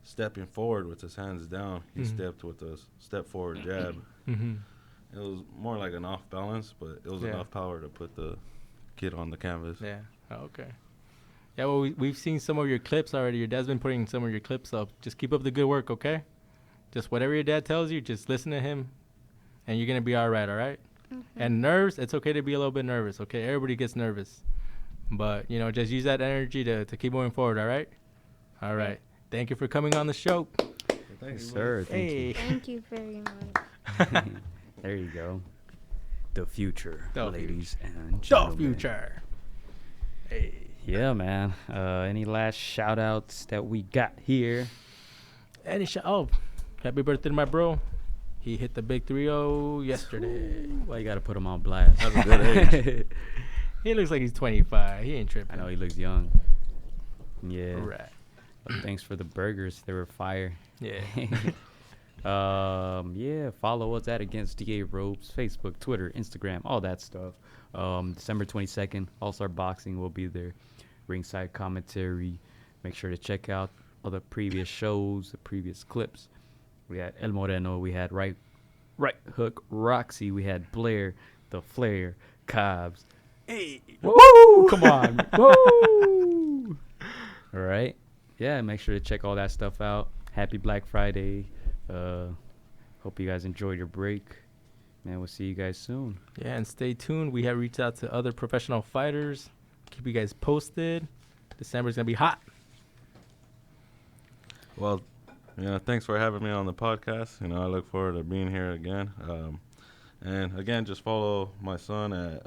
stepping forward with his hands down, he stepped with a step forward jab. Mhm. It was more like an off balance, but it was Yeah. enough power to put the kid on the canvas. Yeah. Oh, okay. Yeah. Well, we've seen some of your clips already. Your dad's been putting some of your clips up. Just keep up the good work, okay? Just whatever your dad tells you, just listen to him, and you're gonna be all right. All right. And nerves, it's okay to be a little bit nervous. Okay, everybody gets nervous, but just use that energy to keep moving forward. All right. All right. Thank you for coming on the show. Thank you, Sir, thank you. Hey. Thank you very much. There you go. The future, The ladies and The gentlemen. future. Hey. Yeah, man. Any last shout outs that we got here? Happy birthday to my bro. He hit the big 3-0 yesterday. Why you gotta put him on blast? That's a good age. He looks like he's 25. He ain't I tripping. know he looks young. Yeah. Right. But thanks for the burgers. They were fire. Yeah. Yeah, follow us at againstdaropes, Facebook, Twitter, Instagram, all that stuff. December 22nd, All-Star Boxing will be there. Ringside commentary. Make sure to check out all the previous shows, the previous clips. We had El Moreno, we had Right Hook Roxy, we had Blair, The Flair, Cobbs. Hey. Woo! Come on. Woo! All right. Yeah, make sure to check all that stuff out. Happy Black Friday. Hope you guys enjoyed your break. Man, we'll see you guys soon. Yeah, and stay tuned. We have reached out to other professional fighters. Keep you guys posted. December's going to be hot. Well, thanks for having me on the podcast. I look forward to being here again. And again, just follow my son at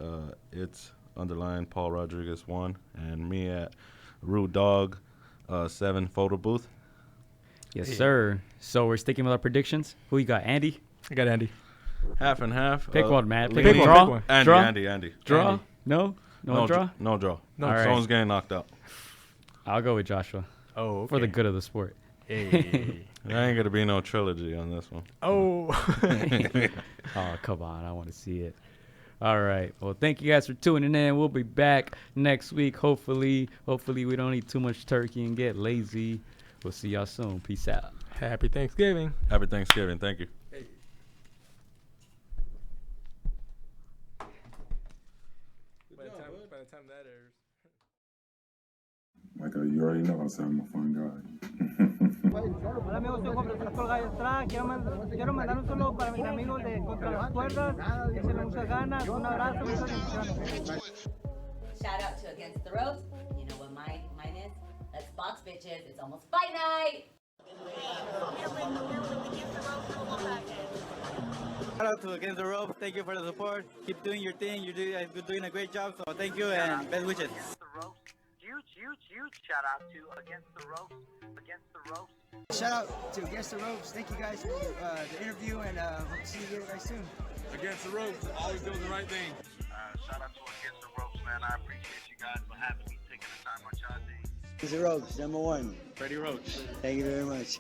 it's _ Paul Rodriguez 1 and me at Rude Dog 7 photo booth. Yes, sir. So we're sticking with our predictions. Who you got, Andy? I got Andy. Half and half. Pick one, man. Pick Lean- one. Draw? Pick one. Andy, Draw? Andy. Draw? Andy. No? No draw? No draw. No, All right. Someone's getting knocked out. I'll go with Joshua Oh, okay. for the good of the sport. Hey. There ain't gonna be no trilogy on this one. Oh. Oh, come on. I want to see it. All right. Well, thank you guys for tuning in. We'll be back next week. Hopefully we don't eat too much turkey and get lazy. We'll see y'all soon. Peace out. Happy Thanksgiving. Happy Thanksgiving. Thank you. time that airs. Like you already know, I said I'm a fun guy. Hola amigos, soy Jorge Arce. Quiero mandar un saludo para mis amigos de Contra las Cuerdas. Que se muchas ganas. Un abrazo, muchas bendiciones. Shout out to Against the Ropes. You know what mine is? Let's box, bitches. It's almost fight night. Shout out to Against the Ropes. Thank you for the support. Keep doing your thing. You're doing a great job. So thank you and best wishes. Huge shout out to Against the Ropes. Shout out to Against the Ropes. Thank you guys for the interview and hope to see you guys soon. Against the Ropes, always doing the right thing. Shout out to Against the Ropes, man. I appreciate you guys for having me, taking the time on y'all day. Against the Ropes, #1. Freddie Roach. Thank you very much.